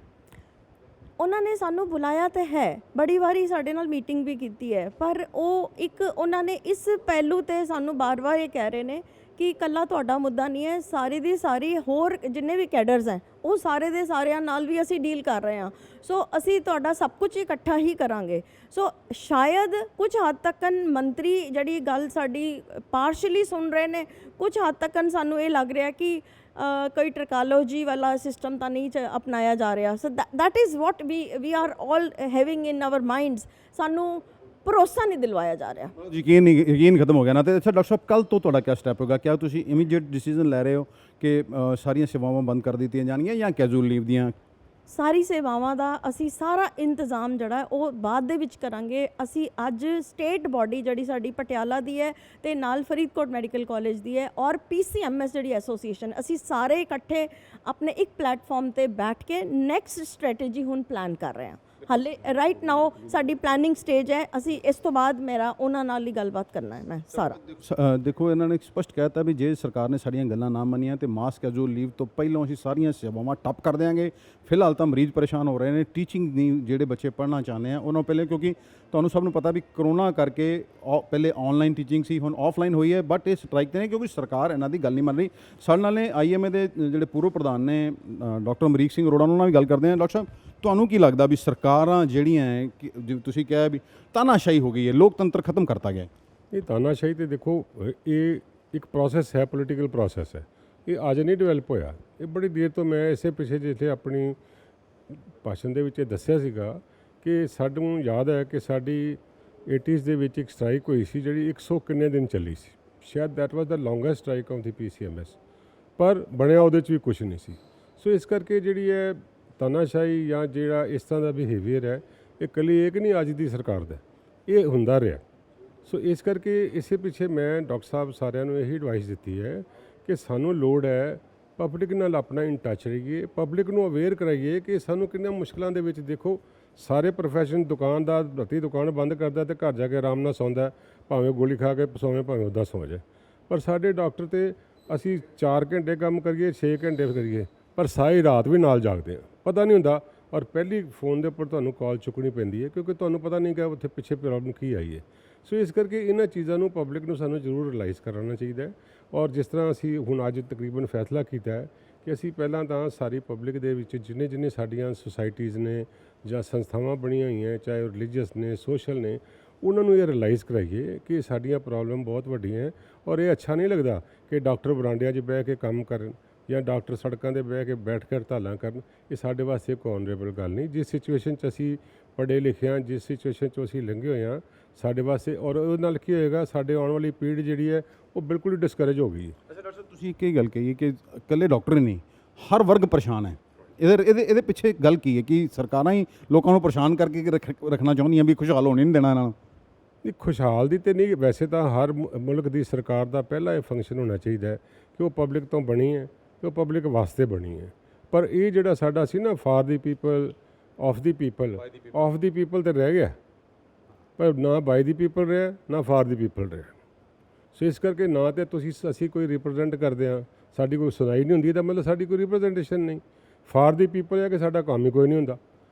ਉਹਨਾਂ ਨੇ ਸਾਨੂੰ ਬੁਲਾਇਆ ਤਾਂ ਹੈ, ਬੜੀ ਵਾਰੀ ਸਾਡੇ ਨਾਲ ਮੀਟਿੰਗ ਵੀ ਕੀਤੀ ਹੈ, ਪਰ ਉਹ ਇੱਕ ਉਹਨਾਂ ਨੇ ਇਸ ਪਹਿਲੂ ਤੇ ਸਾਨੂੰ ਬਾਰ-ਬਾਰ ਇਹ ਕਹਿ ਰਹੇ ਨੇ ਕਿ ਇਕੱਲਾ ਤੁਹਾਡਾ ਮੁੱਦਾ ਨਹੀਂ ਹੈ, ਸਾਰੀ ਦੀ ਸਾਰੀ ਹੋਰ ਜਿੰਨੇ ਵੀ ਕੈਡਰਸ ਹੈ ਉਹ ਸਾਰੇ ਦੇ ਸਾਰਿਆਂ ਨਾਲ ਵੀ ਅਸੀਂ ਡੀਲ ਕਰ ਰਹੇ ਹਾਂ। ਸੋ ਅਸੀਂ ਤੁਹਾਡਾ ਸਭ ਕੁਝ ਇਕੱਠਾ ਹੀ ਕਰਾਂਗੇ। ਸੋ ਸ਼ਾਇਦ ਕੁਝ ਹੱਦ ਤੱਕ ਮੰਤਰੀ ਜਿਹੜੀ ਗੱਲ ਸਾਡੀ ਪਾਰਸ਼ਲੀ ਸੁਣ ਰਹੇ ਨੇ, ਕੁਝ ਹੱਦ ਤੱਕ ਸਾਨੂੰ ਇਹ ਲੱਗ ਰਿਹਾ ਕਿ ਕੋਈ ਟੈਕਨੋਲੋਜੀ ਵਾਲਾ ਸਿਸਟਮ ਤਾਂ ਨਹੀਂ ਅਪਣਾਇਆ ਜਾ ਰਿਹਾ। So that is what we are all having in our minds. ਸਾਨੂੰ ਭਰੋਸਾ ਨਹੀਂ ਦਿਲਵਾਇਆ ਜਾ ਰਿਹਾ। ਯਕੀਨ ਖਤਮ ਹੋ ਗਿਆ ਨਾ। ਤੇ ਅੱਛਾ ਡਾਕਟਰ ਸਾਹਿਬ, ਕੱਲ ਤੋਂ ਤੁਹਾਡਾ ਕਿਆ ਸਟੈਪ ਹੋਗਾ? ਕਿਆ ਤੁਸੀਂ ਇਮੀਡੀਏਟ ਡਿਸੀਜਨ ਲੈ ਰਹੇ ਹੋ ਕਿ ਸਾਰੀਆਂ ਸੇਵਾਵਾਂ ਬੰਦ ਕਰ ਦਿੱਤੀਆਂ ਜਾਣਗੀਆਂ ਜਾਂ ਕੈਜੂਅਲ ਲੀਵ ਦੀਆਂ? ਸਾਰੀ ਸੇਵਾਵਾਂ ਦਾ ਅਸੀਂ ਸਾਰਾ ਇੰਤਜ਼ਾਮ ਜਿਹੜਾ ਉਹ ਬਾਅਦ ਦੇ ਵਿੱਚ ਕਰਾਂਗੇ। ਅਸੀਂ ਅੱਜ ਸਟੇਟ ਬਾਡੀ ਜਿਹੜੀ ਸਾਡੀ ਪਟਿਆਲਾ ਦੀ ਹੈ ਤੇ ਨਾਲ ਫਰੀਦਕੋਟ ਮੈਡੀਕਲ ਕਾਲਜ ਦੀ ਹੈ ਔਰ PCMS ਜਿਹੜੀ ਐਸੋਸੀਏਸ਼ਨ, ਅਸੀਂ ਸਾਰੇ ਇਕੱਠੇ ਆਪਣੇ ਇੱਕ ਪਲੇਟਫਾਰਮ ਤੇ ਬੈਠ ਕੇ ਨੈਕਸਟ ਸਟ੍ਰੈਟਜੀ ਹੁਣ ਪਲਾਨ ਕਰ ਰਹੇ ਹਾਂ। ਹਾਲੇ ਰਾਈਟ ਨਾਓ ਸਾਡੀ ਪਲੈਨਿੰਗ ਸਟੇਜ ਹੈ। ਅਸੀਂ ਇਸ ਤੋਂ ਬਾਅਦ ਮੇਰਾ ਉਹਨਾਂ ਨਾਲ ਹੀ ਗੱਲਬਾਤ ਕਰਨਾ ਹੈ। ਮੈਂ ਸਾਰਾ ਦੇਖੋ, ਇਹਨਾਂ ਨੇ ਸਪਸ਼ਟ ਕਹਿਤਾ ਵੀ ਜੇ ਸਰਕਾਰ ਨੇ ਸਾਡੀਆਂ ਗੱਲਾਂ ਨਾ ਮੰਨੀਆਂ ਤੇ ਮਾਸ ਕੈਜੂਅਲ ਲੀਵ ਤੋਂ ਪਹਿਲਾਂ ਅਸੀਂ ਸਾਰੀਆਂ ਸੇਵਾਵਾਂ ਠੱਪ ਕਰ ਦਿਆਂਗੇ। ਫਿਲਹਾਲ ਤਾਂ ਮਰੀਜ਼ ਪਰੇਸ਼ਾਨ ਹੋ ਰਹੇ ਨੇ, ਟੀਚਿੰਗ ਨਹੀਂ, ਜਿਹੜੇ ਬੱਚੇ ਪੜ੍ਹਨਾ ਚਾਹੁੰਦੇ ਆ ਉਹਨਾਂ ਪਹਿਲੇ, ਕਿਉਂਕਿ ਤੁਹਾਨੂੰ ਸਭ ਨੂੰ ਪਤਾ ਵੀ ਕਰੋਨਾ ਕਰਕੇ ਪਹਿਲੇ ਆਨਲਾਈਨ ਟੀਚਿੰਗ ਸੀ, ਹੁਣ ਆਫਲਾਈਨ ਹੋਈ ਹੈ। ਬਟ ਇਹ ਸਟ੍ਰਾਈਕ ਤੇ ਨੇ ਕਿਉਂਕਿ ਸਰਕਾਰ ਇਹਨਾਂ ਦੀ ਗੱਲ ਨਹੀਂ ਮੰਨ ਰਹੀ। ਸਾਡੇ ਨਾਲ ਨੇ IMA ਦੇ ਜਿਹੜੇ ਪੂਰਵ ਪ੍ਰਧਾਨ ਨੇ ਡਾਕਟਰ ਅਮਰੀਕ ਸਿੰਘ ਅਰੋੜਾ, ਉਹਨਾਂ ਨਾਲ ਵੀ ਗੱਲ ਕਰਦੇ ਹਾਂ। ਡਾਕਟਰ ਸਾਹਿਬ, ਤੁਹਾਨੂੰ ਕੀ ਲੱਗਦਾ ਵੀ ਸਰਕਾਰਾਂ ਜਿਹੜੀਆਂ ਹੈ, ਜਿਵੇਂ ਤੁਸੀਂ ਕਿਹਾ ਵੀ ਤਾਨਾਸ਼ਾਹੀ ਹੋ ਗਈ ਹੈ, ਲੋਕਤੰਤਰ ਖਤਮ ਕਰਤਾ ਗਿਆ? ਇਹ ਤਾਨਾਸ਼ਾਹੀ ਤੇ ਦੇਖੋ, ਇਹ ਇੱਕ ਪ੍ਰੋਸੈਸ ਹੈ, ਪੋਲੀਟੀਕਲ ਪ੍ਰੋਸੈਸ ਹੈ। ਇਹ ਅੱਜ ਨਹੀਂ ਡਿਵੈਲਪ ਹੋਇਆ, ਇਹ ਬੜੀ ਦੇਰ ਤੋਂ। ਮੈਂ ਇਸੇ ਪਿੱਛੇ ਜਿੱਥੇ ਆਪਣੀ ਭਾਸ਼ਣ ਦੇ ਵਿੱਚ ਇਹ ਦੱਸਿਆ ਸੀਗਾ ਕਿ ਸਾਨੂੰ ਯਾਦ ਹੈ ਕਿ ਸਾਡੀ 80s ਦੇ ਵਿੱਚ ਇੱਕ ਸਟ੍ਰਾਈਕ ਹੋਈ ਸੀ ਜਿਹੜੀ 100 ਕਿੰਨੇ ਦਿਨ ਚੱਲੀ ਸੀ। ਸ਼ਾਇਦ that was the longest strike of the PCMS, ਪਰ ਬਣਿਆ ਉਹਦੇ 'ਚ ਵੀ ਕੁਝ ਨਹੀਂ ਸੀ। ਸੋ ਇਸ ਕਰਕੇ ਜਿਹੜੀ ਹੈ ਤਾਨਾਸ਼ਾਹੀ ਜਾਂ ਜਿਹੜਾ ਇਸ ਤਰ੍ਹਾਂ ਦਾ ਬਿਹੇਵੀਅਰ ਹੈ, ਇਹ ਇਕੱਲੀ ਇੱਕ ਨਹੀਂ ਅੱਜ ਦੀ ਸਰਕਾਰ ਦਾ, ਇਹ ਹੁੰਦਾ ਰਿਹਾ। ਸੋ ਇਸ ਕਰਕੇ ਇਸੇ ਪਿੱਛੇ ਮੈਂ ਡਾਕਟਰ ਸਾਹਿਬ ਸਾਰਿਆਂ ਨੂੰ ਇਹੀ ਐਡਵਾਈਸ ਦਿੱਤੀ ਹੈ ਕਿ ਸਾਨੂੰ ਲੋੜ ਹੈ ਪਬਲਿਕ ਨਾਲ ਆਪਣਾ ਇਨ ਟੱਚ ਰਹੀਏ, ਪਬਲਿਕ ਨੂੰ ਅਵੇਅਰ ਕਰਾਈਏ ਕਿ ਸਾਨੂੰ ਕਿੰਨੀਆਂ ਮੁਸ਼ਕਲਾਂ ਦੇ ਵਿੱਚ। ਦੇਖੋ, ਸਾਰੇ ਪ੍ਰੋਫੈਸ਼ਨ, ਦੁਕਾਨਦਾਰ ਰਾਤੀ ਦੁਕਾਨ ਬੰਦ ਕਰਦਾ ਤੇ ਘਰ ਜਾ ਕੇ ਆਰਾਮ ਨਾਲ ਸੌਂਦਾ, ਭਾਵੇਂ ਗੋਲੀ ਖਾ ਕੇ ਸੌਵੇਂ, ਭਾਵੇਂ ਉੱਦਾਂ ਸੌਂ ਜਾਏ। ਪਰ ਸਾਡੇ ਡਾਕਟਰ ਤੇ ਅਸੀਂ 4 ਘੰਟੇ ਕੰਮ ਕਰੀਏ, 6 ਘੰਟੇ ਕਰੀਏ, ਪਰ ਸਾਰੀ ਰਾਤ ਵੀ ਨਾਲ ਜਾਗਦੇ ਹਾਂ, ਪਤਾ ਨਹੀਂ ਹੁੰਦਾ। ਔਰ ਪਹਿਲੀ ਫੋਨ ਦੇ ਉੱਪਰ ਤੁਹਾਨੂੰ ਕਾਲ ਚੁੱਕਣੀ ਪੈਂਦੀ ਹੈ ਕਿਉਂਕਿ ਤੁਹਾਨੂੰ ਪਤਾ ਨਹੀਂ ਕਿ ਉੱਥੇ ਪਿੱਛੇ ਪ੍ਰੋਬਲਮ ਕੀ ਆਈ ਹੈ। ਸੋ ਇਸ ਕਰਕੇ ਇਹਨਾਂ ਚੀਜ਼ਾਂ ਨੂੰ ਪਬਲਿਕ ਨੂੰ ਸਾਨੂੰ ਜ਼ਰੂਰ ਰਿਅਲਾਈਜ਼ ਕਰਾਉਣਾ ਚਾਹੀਦਾ ਹੈ। ਔਰ ਜਿਸ ਤਰ੍ਹਾਂ ਅਸੀਂ ਹੁਣ ਅੱਜ ਤਕਰੀਬਨ ਫੈਸਲਾ ਕੀਤਾ ਹੈ ਕਿ ਅਸੀਂ ਪਹਿਲਾਂ ਤਾਂ ਸਾਰੀ ਪਬਲਿਕ ਦੇ ਵਿੱਚ ਜਿੰਨੇ ਸਾਡੀਆਂ ਸੁਸਾਇਟੀਜ਼ ਨੇ ਜਾਂ ਸੰਸਥਾਵਾਂ ਬਣੀਆਂ ਹੋਈਆਂ, ਚਾਹੇ ਉਹ ਰਿਲੀਜੀਅਸ ਨੇ, ਸੋਸ਼ਲ ਨੇ, ਉਹਨਾਂ ਨੂੰ ਇਹ ਰਿਅਲਾਈਜ਼ ਕਰਾਈਏ ਕਿ ਸਾਡੀਆਂ ਪ੍ਰੋਬਲਮ ਬਹੁਤ ਵੱਡੀਆਂ ਹੈ। ਔਰ ਇਹ ਅੱਛਾ ਨਹੀਂ ਲੱਗਦਾ ਕਿ ਡਾਕਟਰ ਬਰਾਂਡਿਆਂ 'ਚ ਬਹਿ ਕੇ ਕੰਮ ਕਰਨ ਜਾਂ ਡਾਕਟਰ ਸੜਕਾਂ 'ਤੇ ਬੈਠ ਕੇ ਹੜਤਾਲਾਂ ਕਰਨ। ਇਹ ਸਾਡੇ ਵਾਸਤੇ ਕੋਈ ਔਨਰੇਬਲ ਗੱਲ ਨਹੀਂ। ਜਿਸ ਸਿਚੁਏਸ਼ਨ 'ਚ ਅਸੀਂ ਪੜ੍ਹੇ ਲਿਖੇ ਹਾਂ, ਜਿਸ ਸਿਚੁਏਸ਼ਨ 'ਚੋਂ ਅਸੀਂ ਲੰਘੇ ਹੋਏ ਹਾਂ, ਸਾਡੇ ਵਾਸਤੇ, ਔਰ ਉਹਦੇ ਨਾਲ ਕੀ ਹੋਏਗਾ, ਸਾਡੇ ਆਉਣ ਵਾਲੀ ਪੀੜ੍ਹੀ ਜਿਹੜੀ ਹੈ ਉਹ ਬਿਲਕੁਲ ਹੀ ਡਿਸਕਰੇਜ ਹੋ ਗਈ ਹੈ। ਅੱਛਾ ਡਾਕਟਰ ਸਾਹਿਬ, ਤੁਸੀਂ ਇੱਕ ਗੱਲ ਕਹੀਏ ਕਿ ਇਕੱਲੇ ਡਾਕਟਰ ਹੀ ਨਹੀਂ, ਹਰ ਵਰਗ ਪਰੇਸ਼ਾਨ ਹੈ। ਇਹਦੇ ਪਿੱਛੇ ਗੱਲ ਕੀ ਹੈ ਕਿ ਸਰਕਾਰਾਂ ਹੀ ਲੋਕਾਂ ਨੂੰ ਪਰੇਸ਼ਾਨ ਕਰਕੇ ਰੱਖਣਾ ਚਾਹੁੰਦੀਆਂ ਵੀ ਖੁਸ਼ਹਾਲ ਹੋਣੀ ਨਹੀਂ ਦੇਣਾ ਇਹਨਾਂ ਨੂੰ? ਨਹੀਂ, ਖੁਸ਼ਹਾਲ ਦੀ ਤੇ ਨਹੀਂ। ਵੈਸੇ ਤਾਂ ਹਰ ਮੁਲਕ ਦੀ ਸਰਕਾਰ ਦਾ ਪਹਿਲਾ ਇਹ ਫੰਕਸ਼ਨ ਹੋਣਾ ਚਾਹੀਦਾ ਹੈ ਕਿ ਉਹ ਪਬਲਿਕ ਤੋਂ ਬਣੀ ਹੈ ਤੇ ਉਹ ਪਬਲਿਕ ਵਾਸਤੇ ਬਣੀ ਹੈ। ਪਰ ਇਹ ਜਿਹੜਾ ਸਾਡਾ ਸੀ ਨਾ, for the people, of the people ਤੇ ਰਹਿ ਗਿਆ, ਪਰ ਨਾ ਬਾਈ ਦੀ ਪੀਪਲ ਰਿਹਾ, ਨਾ ਫਾਰ ਦੀ ਪੀਪਲ ਰਿਹਾ। ਸੋ ਇਸ ਕਰਕੇ ਨਾ ਤੇ ਅਸੀਂ ਕੋਈ ਰਿਪਰੈਜ਼ੈਂਟ ਕਰਦੇ ਹਾਂ, ਸਾਡੀ ਕੋਈ ਸੁਣਾਈ ਨਹੀਂ ਹੁੰਦੀ, ਤਾਂ ਮਤਲਬ ਸਾਡੀ ਕੋਈ ਰਿਪਰੈਜ਼ੈਂਟੇਸ਼ਨ ਨਹੀਂ। ਫਾਰ ਦੀ ਪੀਪਲ ਹੈ ਕਿ ਸਾਡਾ ਕੰਮ ਹੀ ਕੋਈ ਨਹੀਂ ਹੁੰਦਾ।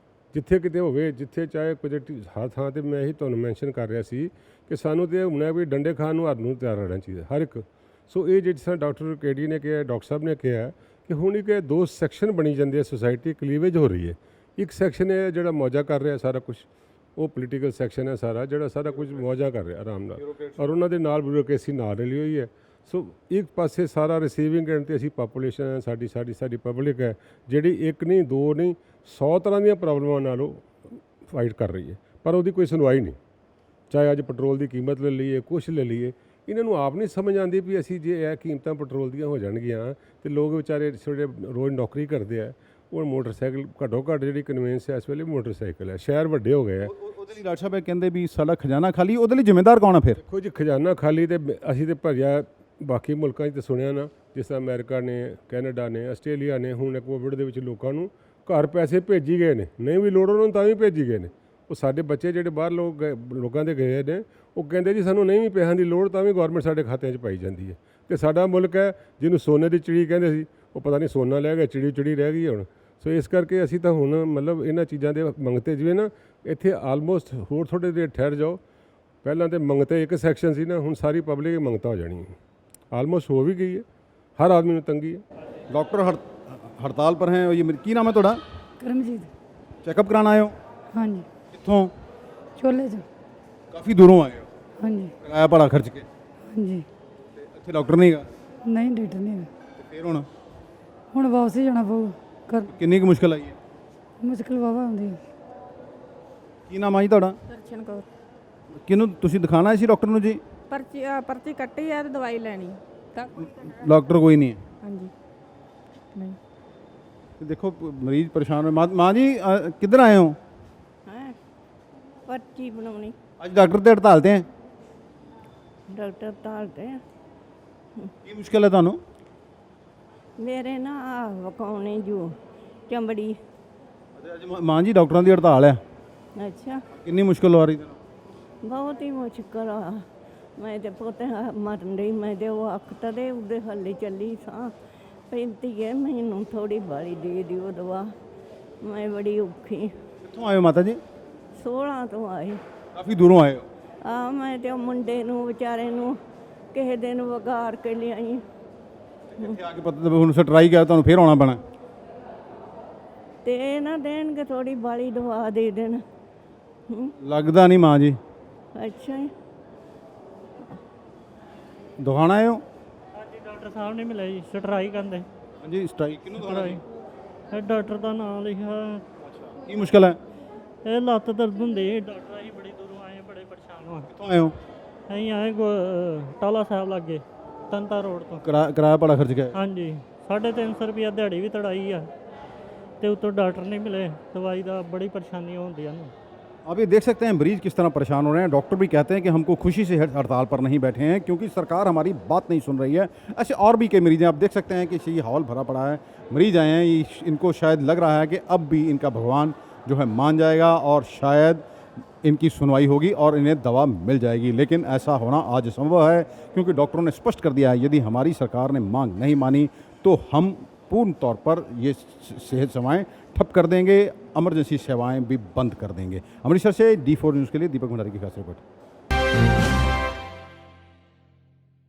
ਜਿੱਥੇ ਕਿਤੇ ਹੋਵੇ, ਜਿੱਥੇ ਚਾਹੇ ਕੁਝ ਹਰ ਥਾਂ 'ਤੇ ਮੈਂ ਇਹੀ ਤੁਹਾਨੂੰ ਮੈਂਸ਼ਨ ਕਰ ਰਿਹਾ ਸੀ ਕਿ ਸਾਨੂੰ ਤਾਂ ਹੁਣ ਵੀ ਡੰਡੇ ਖਾਣ ਨੂੰ ਹੱਥ ਨੂੰ ਤਿਆਰ ਰਹਿਣਾ ਚਾਹੀਦਾ ਹਰ ਇੱਕ। ਸੋ ਇਹ ਜਿਸ ਤਰ੍ਹਾਂ ਡਾਕਟਰ KD ਨੇ ਕਿਹਾ, ਡਾਕਟਰ ਸਾਹਿਬ ਨੇ ਕਿਹਾ ਕਿ ਹੁਣ ਇੱਕ 2 ਸੈਕਸ਼ਨ ਬਣੀ ਜਾਂਦੇ ਆ, ਸੁਸਾਇਟੀ ਕਲੀਵੇਜ ਹੋ ਰਹੀ ਹੈ। ਇੱਕ ਸੈਕਸ਼ਨ ਹੈ ਜਿਹੜਾ ਮੌਜਾ ਕਰ ਰਿਹਾ ਸਾਰਾ ਕੁਝ, ਉਹ ਪੋਲੀਟੀਕਲ ਸੈਕਸ਼ਨ ਹੈ ਸਾਰਾ, ਜਿਹੜਾ ਸਾਰਾ ਕੁਝ ਮੌਜਾ ਕਰ ਰਿਹਾ ਆਰਾਮ ਨਾਲ, ਔਰ ਉਹਨਾਂ ਦੇ ਨਾਲ ਬਿਊਰੋਕ੍ਰੇਸੀ ਨਾਲ ਰਲੀ ਹੋਈ ਹੈ। ਸੋ ਇੱਕ ਪਾਸੇ ਸਾਰਾ ਰਿਸੀਵਿੰਗ ਐਂਡ 'ਤੇ ਅਸੀਂ ਪਾਪੂਲੇਸ਼ਨ ਹੈ, ਸਾਡੀ ਪਬਲਿਕ ਹੈ ਜਿਹੜੀ ਇੱਕ ਨਹੀਂ, 2 ਨਹੀਂ, 100 ਤਰ੍ਹਾਂ ਦੀਆਂ ਪ੍ਰੋਬਲਮਾਂ ਨਾਲ ਉਹ ਫਾਈਟ ਕਰ ਰਹੀ ਹੈ, ਪਰ ਉਹਦੀ ਕੋਈ ਸੁਣਵਾਈ ਨਹੀਂ। ਚਾਹੇ ਅੱਜ ਪੈਟਰੋਲ ਦੀ ਕੀਮਤ ਲੈ ਲਈਏ, ਕੁਛ ਲੈ ਲਈਏ, ਇਹਨਾਂ ਨੂੰ ਆਪ ਨਹੀਂ ਸਮਝ ਆਉਂਦੀ ਵੀ ਅਸੀਂ ਜੇ ਇਹ ਕੀਮਤਾਂ ਪੈਟਰੋਲ ਦੀਆਂ ਹੋ ਜਾਣਗੀਆਂ ਤੇ ਲੋਕ ਵਿਚਾਰੇ ਜਿਹੜੇ ਰੋਜ਼ ਨੌਕਰੀ ਕਰਦੇ ਆ, ਉਹ ਮੋਟਰਸਾਈਕਲ ਘੱਟੋ ਘੱਟ ਜਿਹੜੀ ਕਨਵੈਂਸ ਹੈ ਇਸ ਵੇਲੇ ਮੋਟਰਸਾਈਕਲ ਹੈ। ਸ਼ਹਿਰ ਵੱਡੇ ਹੋ ਗਏ ਆ। ਉਹਦੇ ਲਈ ਡਾਕਟਰ ਸਾਹਿਬ ਕਹਿੰਦੇ ਵੀ ਸਾਡਾ ਖਜ਼ਾਨਾ ਖਾਲੀ, ਉਹਦੇ ਲਈ ਜ਼ਿੰਮੇਦਾਰ ਕੌਣ ਹੈ ਫਿਰ? ਦੇਖੋ ਜੀ, ਖਜ਼ਾਨਾ ਖਾਲੀ ਤੇ ਅਸੀਂ ਤੇ ਭਰਿਆ ਬਾਕੀ ਮੁਲਕਾਂ 'ਚ ਤਾਂ ਸੁਣਿਆ ਨਾ, ਜਿਸ ਤਰ੍ਹਾਂ ਅਮਰੀਕਾ ਨੇ, ਕੈਨੇਡਾ ਨੇ, ਆਸਟ੍ਰੇਲੀਆ ਨੇ, ਹੁਣ ਕੋਵਿਡ ਦੇ ਵਿੱਚ ਲੋਕਾਂ ਨੂੰ ਘਰ ਪੈਸੇ ਭੇਜੀ ਗਏ ਨੇ, ਨਹੀਂ ਵੀ ਲੋੜ ਉਹਨਾਂ ਨੂੰ ਤਾਂ ਵੀ ਭੇਜੀ ਗਏ ਨੇ। ਉਹ ਸਾਡੇ ਬੱਚੇ ਜਿਹੜੇ ਬਾਹਰ ਲੋਕਾਂ ਦੇ ਗਏ ਨੇ, ਉਹ ਕਹਿੰਦੇ ਜੀ ਸਾਨੂੰ ਨਹੀਂ ਵੀ ਪੈਸਿਆਂ ਦੀ ਲੋੜ, ਤਾਂ ਵੀ ਗੌਰਮੈਂਟ ਸਾਡੇ ਖਾਤਿਆਂ 'ਚ ਪਾਈ ਜਾਂਦੀ ਹੈ। ਤੇ ਸਾਡਾ ਮੁਲਕ ਹੈ ਜਿਹਨੂੰ ਸੋਨੇ ਦੀ ਚਿੜੀ ਕਹਿੰਦੇ ਸੀ, ਉਹ ਪਤਾ ਨਹੀਂ ਸੋਨਾ ਲੈ ਗਿਆ, ਚਿੜੀ ਰਹਿ ਗਈ ਹੁਣ। ਸੋ ਇਸ ਕਰਕੇ ਅਸੀਂ ਤਾਂ ਹੁਣ ਮਤਲਬ ਇਹਨਾਂ ਚੀਜ਼ਾਂ ਦੇ ਮੰਗਤੇ, ਜਿਵੇਂ ਨਾ ਇੱਥੇ ਆਲਮੋਸਟ ਹੋਰ ਥੋੜ੍ਹੇ ਦੇਰ ਠਹਿਰ ਜਾਓ, ਪਹਿਲਾਂ ਤੇ ਮੰਗਤੇ ਇੱਕ ਸੈਕਸ਼ਨ ਸੀ ਨਾ, ਹੁਣ ਸਾਰੀ ਪਬਲਿਕ ਮੰਗਤਾ ਹੋ ਜਾਣੀ ਹੈ। ਆਲਮੋਸਟ ਹੋ ਵੀ ਗਈ ਹੈ, ਹਰ ਆਦਮੀ ਨੂੰ ਤੰਗੀ ਹੈ। डॉक्टर हड़ताल पर हैं। ये की नाम है थोड़ा? ਕਰਮਜੀਤ। चेकअप कराना आए हो? ਹਾਂਜੀ कितों? ਚੋਲੇ ਚ। काफ़ी दूरों आए हो, ਹਾਂਜੀ किराया भाड़ा खर्च के? ਹਾਂਜੀ इतने डॉक्टर नहीं गा ਨਹੀਂ ਡਾਕਟਰ ਨਹੀਂ ਹੈਗਾ। फिर हुण ਹੁਣ ਵਾਪਸ ਹੀ ਜਾਣਾ ਪਊਗਾ ਕਰ किन्नी कुछ मुश्किल आई है? ਮੁਸ਼ਕਿਲ ਵਾਵਾ ਆਉਂਦੀ ਹੈ। की नाम आई थोड़ा? ਦਰਸ਼ਨ ਕੌਰ। किनू तुसी दिखाना है डॉक्टर नू जी? ਪਰਚੀ ਕੱਟੀ ਆ ਤੇ ਦਵਾਈ ਲੈਣੀ ਤਾਂ डॉक्टर कोई नहीं है? ਹਾਂਜੀ ਨਹੀਂ देखो मरीज परेशान है। माँ जी किधर आए हो? ਹੈ ਪਰਚੀ ਬਣਾਉਣੀ, आज डॉक्टर ते हड़ताल ते हैं, ਡਾਕਟਰ ਤਾਲਦੇ ਆ की मुश्किल है थानू? ਮੇਰੇ ਨਾ ਵਕਾਉਣੇ ਜੋ ਚਮੜੀ। माँ जी डॉक्टरों की हड़ताल है, ਅੱਛਾ, कितनी मुश्किल हो रही है? ਬਹੁਤ ਹੀ ਮੁਸ਼ਕਲ ਆ। ਮੈਂ ਤੇ ਪੁੱਤ ਮਰਨ ਡਈ, ਮੈਂ ਤੇ ਉਹ ਅੱਖ ਤਦੇ ਉਹਦੇ ਹੱਲੇ ਚੱਲੀ ਸਾਂ। 35 ਮੈਨੂੰ ਥੋੜੀ ਬਾਰੀ ਦੇ ਦਿਓ ਦਵਾ, ਮੈਂ ਬੜੀ ਔਖੀ। कितों आए हो माता जी? 16 ਤੋਂ ਆਏ काफ़ी दूरों आए हो। ਆ। ਮੈਂ ਤੇ ਉਹ ਮੁੰਡੇ ਨੂੰ ਵਿਚਾਰੇ ਨੂੰ ਕਿਸੇ ਦਿਨ ਵਗਾਰ ਕੇ ਲਿਆਈ। ਇੱਥੇ ਆ ਕੇ ਪਤਾ ਹੁਣ ਸਟਰਾਈਕ ਹੈ, ਤੁਹਾਨੂੰ ਫੇਰ ਆਉਣਾ ਪੈਣਾ। ਤੇ ਇਹ ਨਾ ਦੇਣਗੇ ਥੋੜੀ ਬਾਲੀ ਦਵਾ ਦੇ ਦੇਣ। ਲੱਗਦਾ ਨਹੀਂ ਮਾਂ ਜੀ। ਅੱਛਾ ਜੀ। ਦਿਖਾਣਾ ਆਏ ਹੋ? ਹਾਂਜੀ ਡਾਕਟਰ ਸਾਹਿਬ ਨੇ ਮਿਲਿਆ ਜੀ, ਸਟਰਾਈਕ ਕਰਦੇ। ਹਾਂਜੀ ਸਟਰਾਈਕ ਕਿਹਨੂੰ ਦਿਖਾਣਾ ਜੀ? ਇਹ ਡਾਕਟਰ ਦਾ ਨਾਮ ਲਿਖਿਆ। ਕੀ ਮੁਸ਼ਕਲ ਹੈ? ਇਹ ਲੱਤ ਦਰਦ ਹੁੰਦੀ ਹੈ। ਡਾਕਟਰ ਅਸੀਂ ਬੜੀ ਦੂਰੋਂ ਆਏ, ਬੜੇ ਪਰੇਸ਼ਾਨ ਹਾਂ। ਕਿੱਥੋਂ ਆਏ ਹੋ? ਅਸੀਂ ਆਏ ਟਾਲਾ ਸਾਹਿਬ ਲਾਗੇ, ਤੰਤਾ ਰੋਡ ਤੋਂ। ਕਿਰਾਇਆ ਭਾੜਾ ਖਰਚ ਗਿਆ? ਹਾਂਜੀ 350 ਰੁਪਇਆ ਦਿਹਾੜੀ ਵੀ ਤੜਾਈ ਆ, ਤੇ ਉੱਤੋਂ ਡਾਕਟਰ ਨਹੀਂ ਮਿਲੇ, ਦਵਾਈ ਦਾ बड़ी परेशानी होती है ना। आप ये देख सकते हैं मरीज किस तरह परेशान हो रहे हैं। डॉक्टर भी कहते हैं कि हमको खुशी से हड़ताल पर नहीं बैठे हैं क्योंकि सरकार हमारी बात नहीं सुन रही है। ऐसे और भी कई मरीज हैं, आप देख सकते हैं कि ये हॉल भरा पड़ा है, मरीज आए हैं। इनको शायद लग रहा है कि अब भी इनका भगवान जो है मान जाएगा और शायद इनकी सुनवाई होगी और इन्हें दवा मिल जाएगी, लेकिन ऐसा होना आज संभव है क्योंकि डॉक्टरों ने स्पष्ट कर दिया है यदि हमारी सरकार ने मांग नहीं मानी तो हम पूर्ण तौर पर ये सेहत सेवाएं ठप कर देंगे, इमरजेंसी सेवाएं भी बंद कर देंगे। अमृतसर से D4 न्यूज़ के लिए दीपक भंडारी की खास रिपोर्ट।